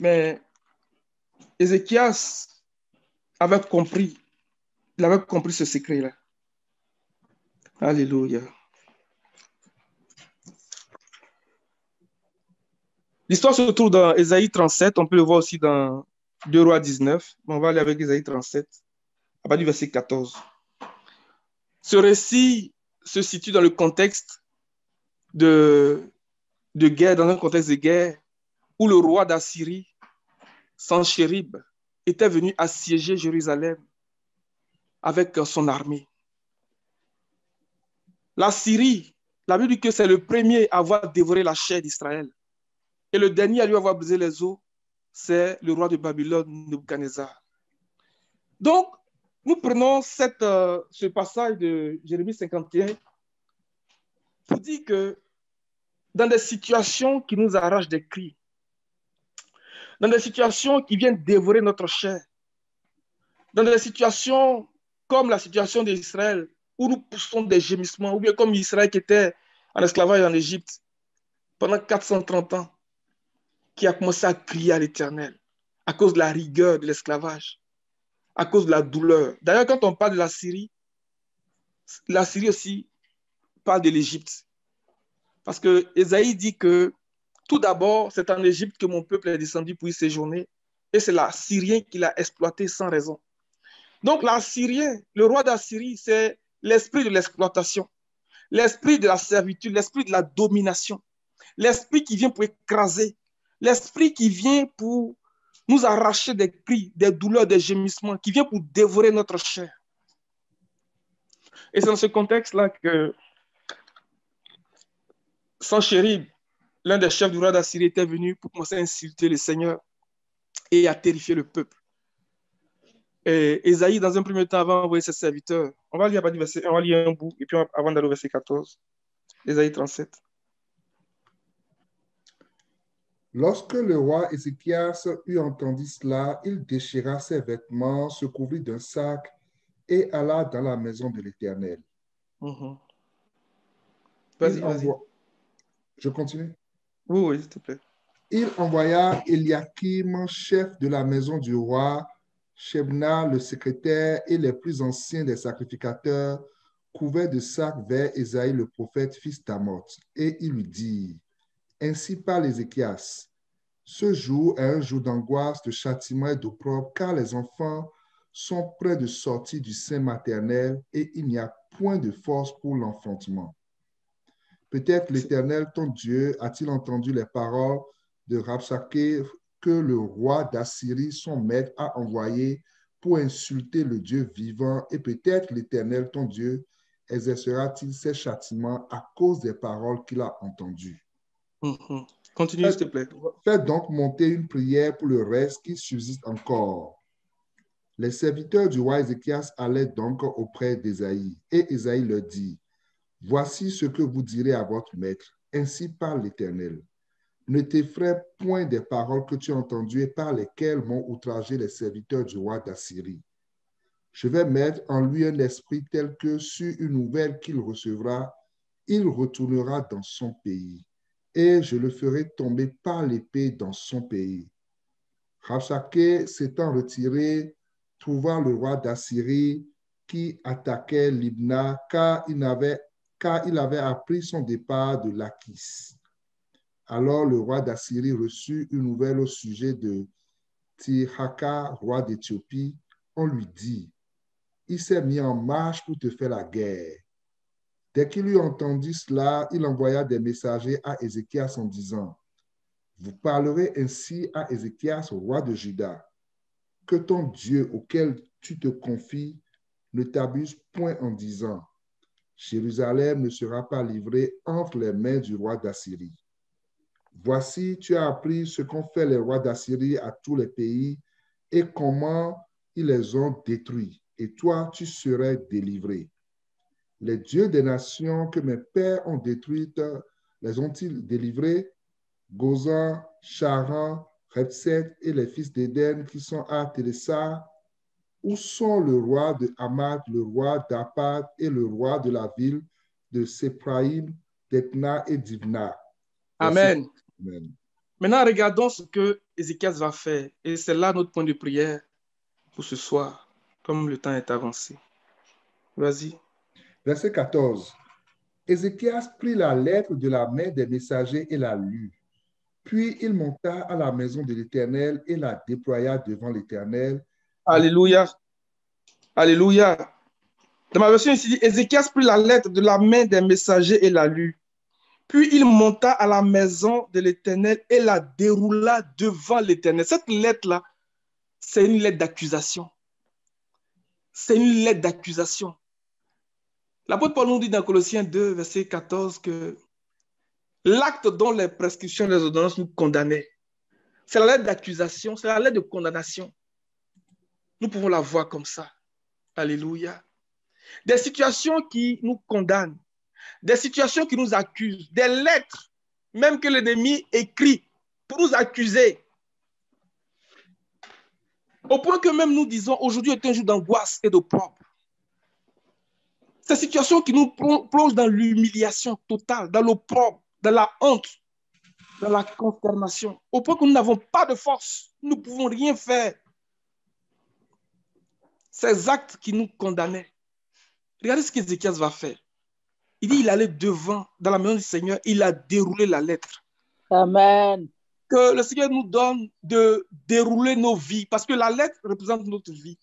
Mais Ézéchias avait compris ce secret-là. Alléluia. L'histoire se trouve dans Ésaïe 37. On peut le voir aussi dans 2 Rois 19. On va aller avec Ésaïe 37, à partir du verset 14. Ce récit se situe dans le contexte de guerre, dans un contexte de guerre, où le roi d'Assyrie, Sanchérib, était venu assiéger Jérusalem avec son armée. La Syrie, la Bible dit que c'est le premier à avoir dévoré la chair d'Israël. Et le dernier à lui avoir brisé les os, c'est le roi de Babylone, Nebuchadnezzar. Donc, nous prenons ce passage de Jérémie 51 pour dire que dans des situations qui nous arrachent des cris, dans des situations qui viennent dévorer notre chair, dans des situations comme la situation d'Israël, où nous poussons des gémissements, ou bien comme Israël qui était en esclavage en Égypte pendant 430 ans, qui a commencé à crier à l'Éternel à cause de la rigueur de l'esclavage, à cause de la douleur. D'ailleurs, quand on parle de la Syrie aussi parle de l'Égypte. Parce que Ésaïe dit que tout d'abord, c'est en Égypte que mon peuple est descendu pour y séjourner, et c'est l'Assyrien qui l'a exploité sans raison. Donc l'Assyrien, le roi d'Assyrie, c'est l'esprit de l'exploitation, l'esprit de la servitude, l'esprit de la domination, l'esprit qui vient pour écraser, l'esprit qui vient pour nous arracher des cris, des douleurs, des gémissements, qui vient pour dévorer notre chair. Et c'est dans ce contexte-là que Sanchérib, l'un des chefs du roi d'Assyrie, était venu pour commencer à insulter le Seigneur et à terrifier le peuple. Et Ésaïe, dans un premier temps, avant d'envoyer ses serviteurs, on va lire un bout, et puis avant d'aller au verset 14, Ésaïe 37. Lorsque le roi Ézéchias eut entendu cela, il déchira ses vêtements, se couvrit d'un sac et alla dans la maison de l'Éternel. Vas-y. Je continue? Oui, s'il te plaît. Il envoya Eliakim, chef de la maison du roi, Shebna, le secrétaire, et les plus anciens des sacrificateurs, couverts de sacs vers Ésaïe le prophète, fils d'Amoth. Et il lui dit: Ainsi parle Ézéchias, ce jour est un jour d'angoisse, de châtiment et d'opprobre, car les enfants sont près de sortir du sein maternel et il n'y a point de force pour l'enfantement. Peut-être l'Éternel, ton Dieu, a-t-il entendu les paroles de Rabsaké que le roi d'Assyrie, son maître, a envoyé pour insulter le Dieu vivant, et peut-être l'Éternel, ton Dieu, exercera-t-il ses châtiments à cause des paroles qu'il a entendues. Continue, s'il te plaît. Faites donc monter une prière pour le reste qui subsiste encore. Les serviteurs du roi Ézéchias allaient donc auprès d'Ésaïe, et Ésaïe leur dit: Voici ce que vous direz à votre maître. Ainsi parle l'Éternel. Ne t'effraie point des paroles que tu as entendues et par lesquelles m'ont outragé les serviteurs du roi d'Assyrie. Je vais mettre en lui un esprit tel que, sur une nouvelle qu'il recevra, il retournera dans son pays, et je le ferai tomber par l'épée dans son pays. Rabshakeh s'étant retiré, trouva le roi d'Assyrie qui attaquait Libna, car il avait appris son départ de Lachis. Alors le roi d'Assyrie reçut une nouvelle au sujet de Tirhaka, roi d'Éthiopie. On lui dit, il s'est mis en marche pour te faire la guerre. Dès qu'il eut entendu cela, il envoya des messagers à Ézéchias en disant, vous parlerez ainsi à Ézéchias, roi de Juda, que ton Dieu auquel tu te confies ne t'abuse point en disant, Jérusalem ne sera pas livrée entre les mains du roi d'Assyrie. Voici, tu as appris ce qu'ont fait les rois d'Assyrie à tous les pays et comment ils les ont détruits, et toi, tu serais délivré. Les dieux des nations que mes pères ont détruites, les ont-ils délivrés? Gozan, Charan, Repset et les fils d'Éden qui sont à Télessa? Où sont le roi de Hamath, le roi d'Apad et le roi de la ville de Sépraïm, d'Etna et d'Ivna? Amen. Amen. Maintenant, regardons ce que Ézéchias va faire. Et c'est là notre point de prière pour ce soir, comme le temps est avancé. Vas-y. Verset 14. Ézéchias prit la lettre de la main des messagers et la lut. Puis il monta à la maison de l'Éternel et la déploya devant l'Éternel. Alléluia. Alléluia. Dans ma version ici, Ézéchias prit la lettre de la main des messagers et la lut. Puis il monta à la maison de l'Éternel et la déroula devant l'Éternel. Cette lettre-là, c'est une lettre d'accusation. C'est une lettre d'accusation. L'apôtre Paul nous dit dans Colossiens 2, verset 14, que l'acte dont les prescriptions des ordonnances nous condamnaient, c'est la lettre d'accusation, c'est la lettre de condamnation. Nous pouvons la voir comme ça. Alléluia. Des situations qui nous condamnent, des situations qui nous accusent, des lettres, même que l'ennemi écrit pour nous accuser. Au point que même nous disons, aujourd'hui est un jour d'angoisse et d'opprobre. Ces situations qui nous plongent dans l'humiliation totale, dans l'opprobre, dans la honte, dans la consternation, au point que nous n'avons pas de force, nous ne pouvons rien faire. Ces actes qui nous condamnaient. Regardez ce qu'Ézéchias va faire. Il dit, il allait devant, dans la maison du Seigneur, il a déroulé la lettre. Amen. Que le Seigneur nous donne de dérouler nos vies, parce que la lettre représente notre vie.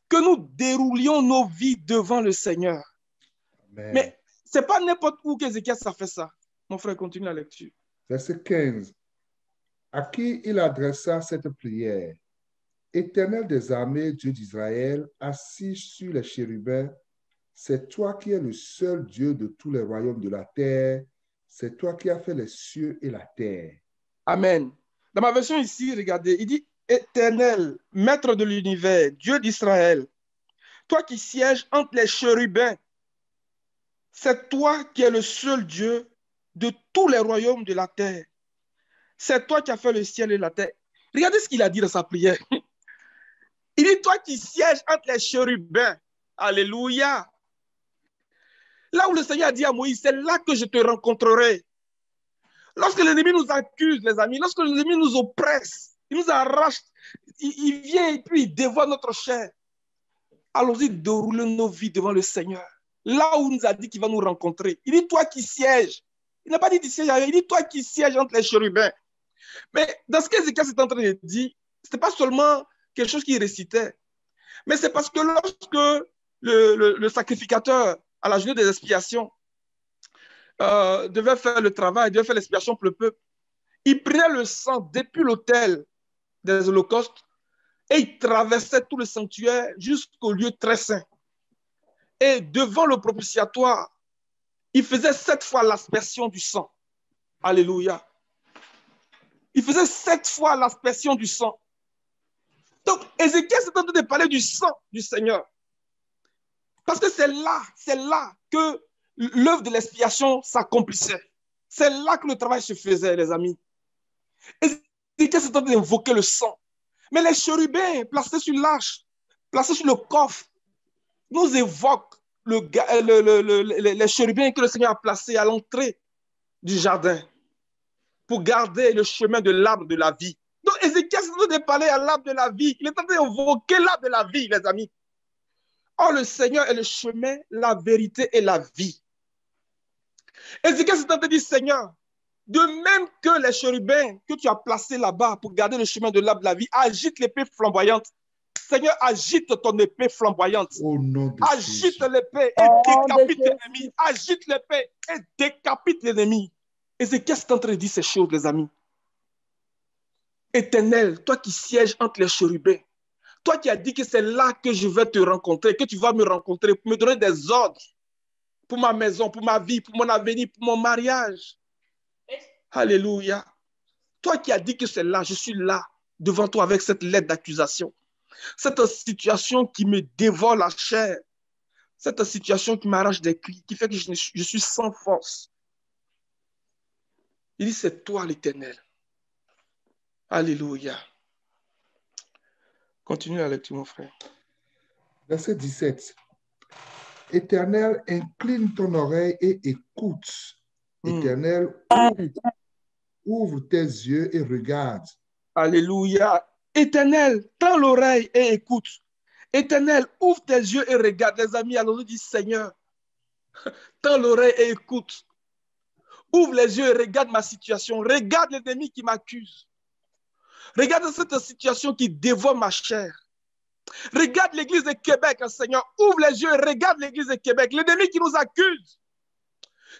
Que nous déroulions nos vies devant le Seigneur. Amen. Mais ce n'est pas n'importe où qu'Ézéchias a fait ça. Mon frère, continue la lecture. Verset 15. À qui il adressa cette prière? Éternel des armées, Dieu d'Israël, assis sur les chérubins, c'est toi qui es le seul Dieu de tous les royaumes de la terre. C'est toi qui as fait les cieux et la terre. Amen. Dans ma version ici, regardez, il dit Éternel, maître de l'univers, Dieu d'Israël, toi qui sièges entre les chérubins, c'est toi qui es le seul Dieu de tous les royaumes de la terre. C'est toi qui as fait le ciel et la terre. Regardez ce qu'il a dit dans sa prière. Il dit, toi qui sièges entre les chérubins. Alléluia. Là où le Seigneur a dit à Moïse, c'est là que je te rencontrerai. Lorsque l'ennemi nous accuse, les amis, lorsque l'ennemi nous oppresse, il nous arrache, il vient et puis il dévoile notre chair. Allons-y dérouler nos vies devant le Seigneur. Là où il nous a dit qu'il va nous rencontrer. Il dit, toi qui sièges. Il n'a pas dit tu sièges ailleurs, il dit, toi qui sièges entre les chérubins. Mais dans ce qu'Ézéchias est en train de dire, ce n'était pas seulement quelque chose qu'il récitait, mais c'est parce que lorsque le sacrificateur, à la journée des expiations, devait faire le travail, devait faire l'expiation pour le peuple, il prenait le sang depuis l'autel des holocaustes et il traversait tout le sanctuaire jusqu'au lieu très saint. Et devant le propitiatoire, il faisait 7 fois l'aspersion du sang. Alléluia. Il faisait 7 fois l'aspersion du sang. Donc, Ézéchias est en train de parler du sang du Seigneur. Parce que c'est là que l'œuvre de l'expiation s'accomplissait. C'est là que le travail se faisait, les amis. Ézéchias est en train d'invoquer le sang. Mais les chérubins placés sur l'arche, placés sur le coffre, nous évoquent les chérubins que le Seigneur a placés à l'entrée du jardin pour garder le chemin de l'arbre de la vie. Donc, Ézéchiel est en train de parler à l'arbre de la vie. Il est en train d'invoquer l'arbre de la vie, les amis. Or, le Seigneur est le chemin, la vérité et la vie. Ézéchiel est en train de dire, Seigneur, de même que les chérubins que tu as placés là-bas pour garder le chemin de l'arbre de la vie, agite l'épée flamboyante. Seigneur, agite ton épée flamboyante. Au nom de Agite Jésus. l'épée et décapite l'ennemi. Agite l'épée et décapite l'ennemi. Ézéchiel est en train de dire ces choses, les amis. Éternel, toi qui sièges entre les chérubins, toi qui as dit que c'est là que je vais te rencontrer, que tu vas me rencontrer, pour me donner des ordres pour ma maison, pour ma vie, pour mon avenir, pour mon mariage. Alléluia. Toi qui as dit que c'est là, je suis là, devant toi avec cette lettre d'accusation. Cette situation qui me dévore la chair. Cette situation qui m'arrache des cris, qui fait que je suis sans force. Il dit, c'est toi l'Éternel. Alléluia. Continue la lecture, mon frère. Verset 17. Éternel, incline ton oreille et écoute. Éternel, ouvre tes yeux et regarde. Alléluia. Éternel, tends l'oreille et écoute. Éternel, ouvre tes yeux et regarde. Les amis, allons nous dire, Seigneur, tends l'oreille et écoute. Ouvre les yeux et regarde ma situation. Regarde l'ennemi qui m'accuse. Regarde cette situation qui dévore ma chair. Regarde l'église de Québec, Seigneur. Ouvre les yeux et regarde l'église de Québec. L'ennemi qui nous accuse.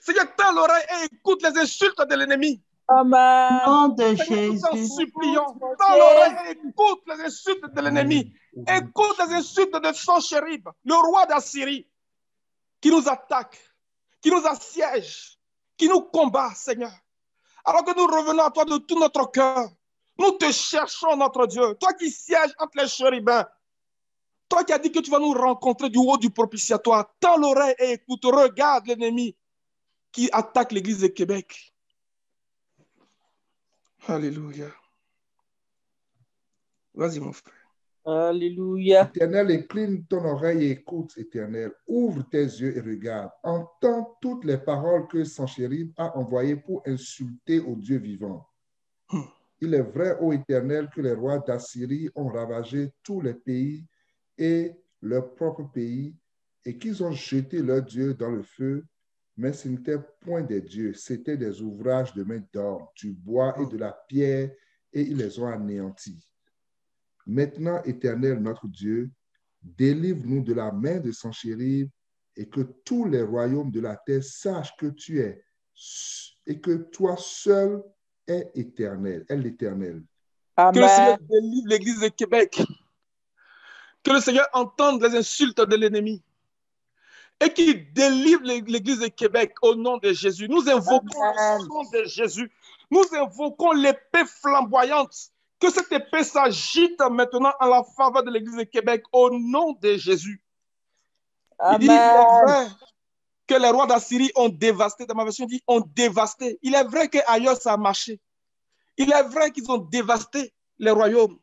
Seigneur, tends l'oreille et écoute les insultes de l'ennemi. Amen. Au nom de Seigneur, nous t'en Jésus. supplions. Tends l'oreille et écoute les insultes de l'ennemi. Écoute les insultes de Sanchérib, le roi d'Assyrie, qui nous attaque, qui nous assiège, qui nous combat, Seigneur. Alors que nous revenons à toi de tout notre cœur. Nous te cherchons, notre Dieu. Toi qui sièges entre les chérubins. Toi qui as dit que tu vas nous rencontrer du haut du propitiatoire. Tends l'oreille et écoute. Regarde l'ennemi qui attaque l'église de Québec. Alléluia. Vas-y, mon frère. Alléluia. Éternel, incline ton oreille et écoute, Éternel. Ouvre tes yeux et regarde. Entends toutes les paroles que Sanchérib a envoyées pour insulter au Dieu vivant. Il est vrai, ô Éternel, que les rois d'Assyrie ont ravagé tous les pays et leur propre pays et qu'ils ont jeté leurs dieux dans le feu, mais ce n'était point des dieux, c'était des ouvrages de main d'homme, du bois et de la pierre, et ils les ont anéantis. Maintenant, Éternel, notre Dieu, délivre-nous de la main de Sanchérib et que tous les royaumes de la terre sachent que tu es et que toi seul est éternel, est l'Éternel. Que le Seigneur Amen. délivre l'église de Québec. Que le Seigneur entende les insultes de l'ennemi. Et qu'il délivre l'église de Québec au nom de Jésus. Nous invoquons Amen. le sang de Jésus. Nous invoquons l'épée flamboyante. Que cette épée s'agite maintenant en la faveur de l'église de Québec au nom de Jésus. Il dit, il est Amen. vrai que les rois d'Assyrie ont dévasté, dans ma version, il dit, ont dévasté. Il est vrai qu'ailleurs, ça a marché. Il est vrai qu'ils ont dévasté les royaumes.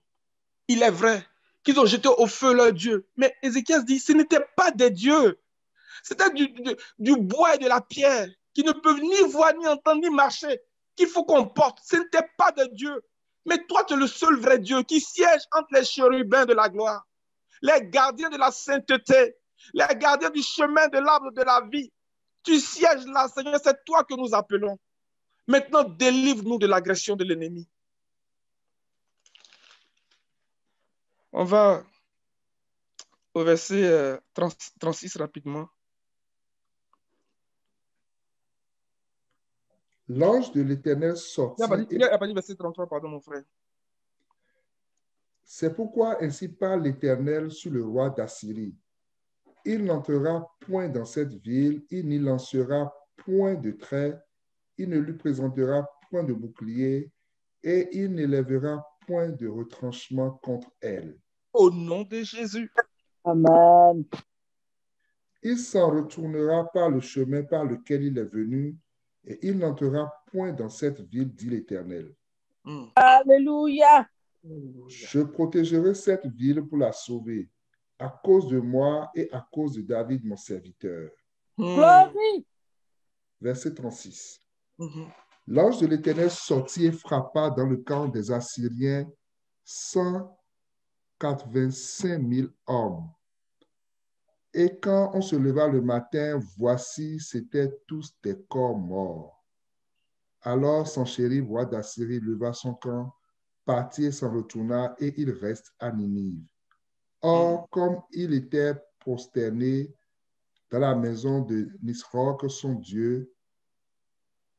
Il est vrai qu'ils ont jeté au feu leur Dieu. Mais Ézéchiel dit, ce n'était pas des dieux. C'était du bois et de la pierre qui ne peuvent ni voir, ni entendre, ni marcher, qu'il faut qu'on porte. Ce n'était pas de Dieu. Mais toi, tu es le seul vrai Dieu qui siège entre les chérubins de la gloire, les gardiens de la sainteté, les gardiens du chemin de l'arbre de la vie. Tu sièges là, Seigneur, c'est toi que nous appelons. Maintenant, délivre-nous de l'agression de l'ennemi. On va au verset 36 rapidement. L'ange de l'Éternel sortit. Il n'y a pas dit verset 33, pardon, mon frère. C'est pourquoi ainsi parle l'Éternel sur le roi d'Assyrie. Il n'entrera point dans cette ville, il n'y lancera point de trait, il ne lui présentera point de bouclier, et il n'élèvera point de retranchement contre elle. Au nom de Jésus. Amen. Il s'en retournera par le chemin par lequel il est venu, et il n'entrera point dans cette ville, dit l'Éternel. Alléluia. Je protégerai cette ville pour la sauver. à cause de moi et à cause de David, mon serviteur. Glory. Verset 36. Mhm. L'ange de l'Éternel sortit et frappa dans le camp des Assyriens 185 000 hommes. Et quand on se leva le matin, voici, c'étaient tous des corps morts. Alors Sanchérib, roi d'Assyrie, leva son camp, partit et s'en retourna, et il reste à Ninive. Or, comme il était prosterné dans la maison de Nisroch, son dieu,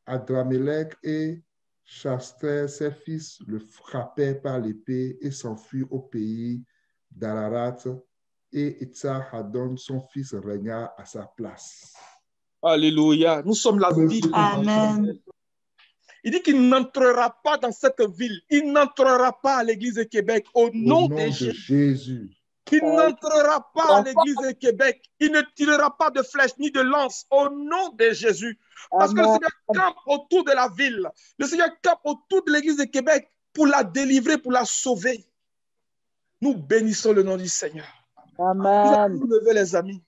Adramélec et Chastel, ses fils, le frappaient par l'épée et s'enfuirent au pays d'Ararat, et Itzar Hadon, son fils, régna à sa place. Alléluia. Nous sommes la ville. Amen. Il dit qu'il n'entrera pas dans cette ville. Il n'entrera pas à l'église de Québec au Au nom nom de de Jésus. Jésus. Il n'entrera pas à l'église de Québec. Il ne tirera pas de flèche ni de lance au nom de Jésus. Parce que le Amen. Seigneur campe autour de la ville. Le Seigneur campe autour de l'église de Québec pour la délivrer, pour la sauver. Nous bénissons le nom du Seigneur. Nous allons Amen. nous lever, les amis.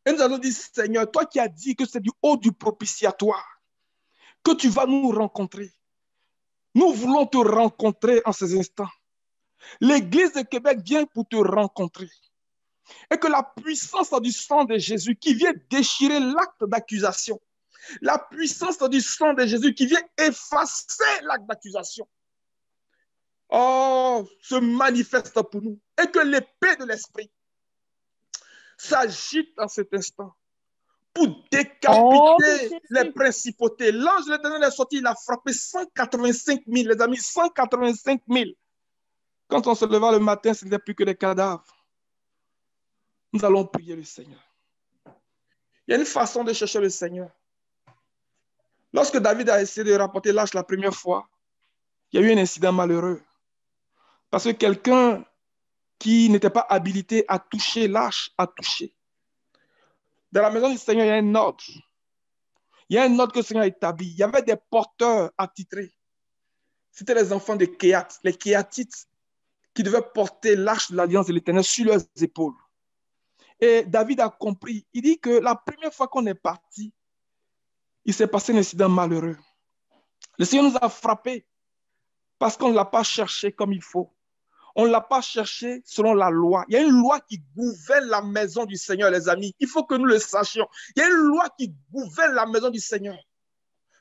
Et nous allons dire, Seigneur, toi qui as dit que c'est du haut du propitiatoire que tu vas nous rencontrer. Nous voulons te rencontrer en ces instants. L'Église de Québec vient pour te rencontrer. Et que la puissance du sang de Jésus qui vient déchirer l'acte d'accusation, la puissance du sang de Jésus qui vient effacer l'acte d'accusation, se manifeste pour nous. Et que l'épée de l'Esprit s'agite en cet instant pour décapiter les principautés. L'ange de l'Éternel est sorti, il a frappé 185 000, les amis, 185 000. Quand on se leva le matin, ce n'était plus que des cadavres. Nous allons prier le Seigneur. Il y a une façon de chercher le Seigneur. Lorsque David a essayé de rapporter l'arche la première fois, il y a eu un incident malheureux. Parce que quelqu'un qui n'était pas habilité à toucher l'arche a touché. Dans la maison du Seigneur, il y a un ordre. Il y a un ordre que le Seigneur a établi. Il y avait des porteurs attitrés. C'était les enfants de Kéat, les Kéatites, qui devaient porter l'arche de l'Alliance de l'Éternel sur leurs épaules. Et David a compris. Il dit que la première fois qu'on est parti, il s'est passé un incident malheureux. Le Seigneur nous a frappés parce qu'on ne l'a pas cherché comme il faut. On ne l'a pas cherché selon la loi. Il y a une loi qui gouverne la maison du Seigneur, les amis. Il faut que nous le sachions. Il y a une loi qui gouverne la maison du Seigneur.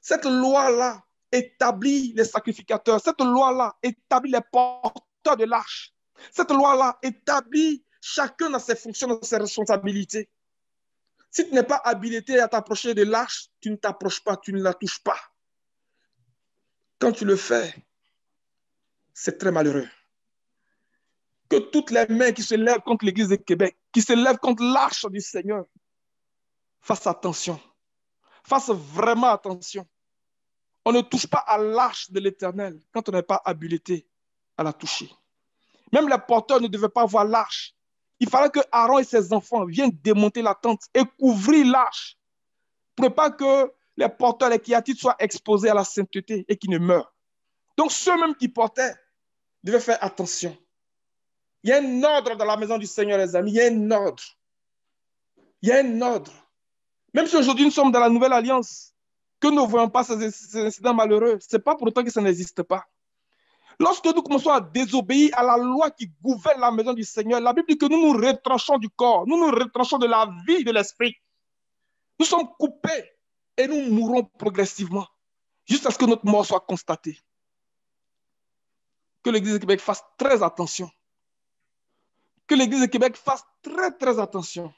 Cette loi-là établit les sacrificateurs. Cette loi-là établit les porteurs de l'arche. Cette loi-là établit chacun dans ses fonctions, dans ses responsabilités. Si tu n'es pas habilité à t'approcher de l'arche, tu ne t'approches pas, tu ne la touches pas. Quand tu le fais, c'est très malheureux. Que toutes les mains qui se lèvent contre l'Église de Québec, qui se lèvent contre l'arche du Seigneur, fassent attention. Fassent vraiment attention. On ne touche pas à l'arche de l'Éternel quand on n'est pas habilité à la toucher. Même les porteurs ne devaient pas voir l'arche. Il fallait que Aaron et ses enfants viennent démonter la tente et couvrir l'arche pour ne pas que les porteurs, les Kéatites soient exposés à la sainteté et qu'ils ne meurent. Donc ceux-mêmes qui portaient devaient faire attention. Il y a un ordre dans la maison du Seigneur, les amis. Il y a un ordre. Il y a un ordre. Même si aujourd'hui nous sommes dans la nouvelle alliance, que nous ne voyons pas ces incidents malheureux, ce n'est pas pour autant que ça n'existe pas. Lorsque nous commençons à désobéir à la loi qui gouverne la maison du Seigneur, la Bible dit que nous nous retranchons du corps, nous nous retranchons de la vie de l'esprit. Nous sommes coupés et nous mourrons progressivement jusqu'à ce que notre mort soit constatée. Que l'Église de Québec fasse très attention. Que l'Église de Québec fasse très, très attention.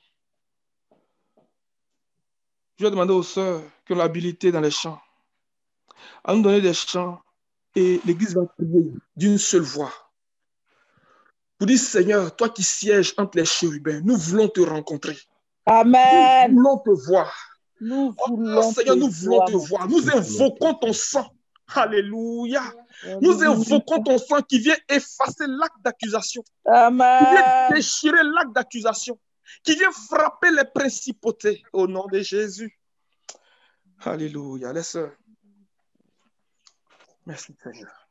Je vais demander aux sœurs qui ont l'habilité dans les chants à nous donner des chants et l'Église va prier d'une seule voix. Pour dire, Seigneur, toi qui sièges entre les chérubins, nous voulons te rencontrer. Amen. Nous voulons te voir. Nous Oh, voulons Seigneur, nous voulons te voir. voir. Nous invoquons ton sang. Alléluia. Nous invoquons ton sang qui vient effacer l'acte d'accusation. Qui vient Amen. déchirer l'acte d'accusation. Qui vient frapper les principautés au nom de Jésus. Alléluia. Les sœurs. Merci Seigneur.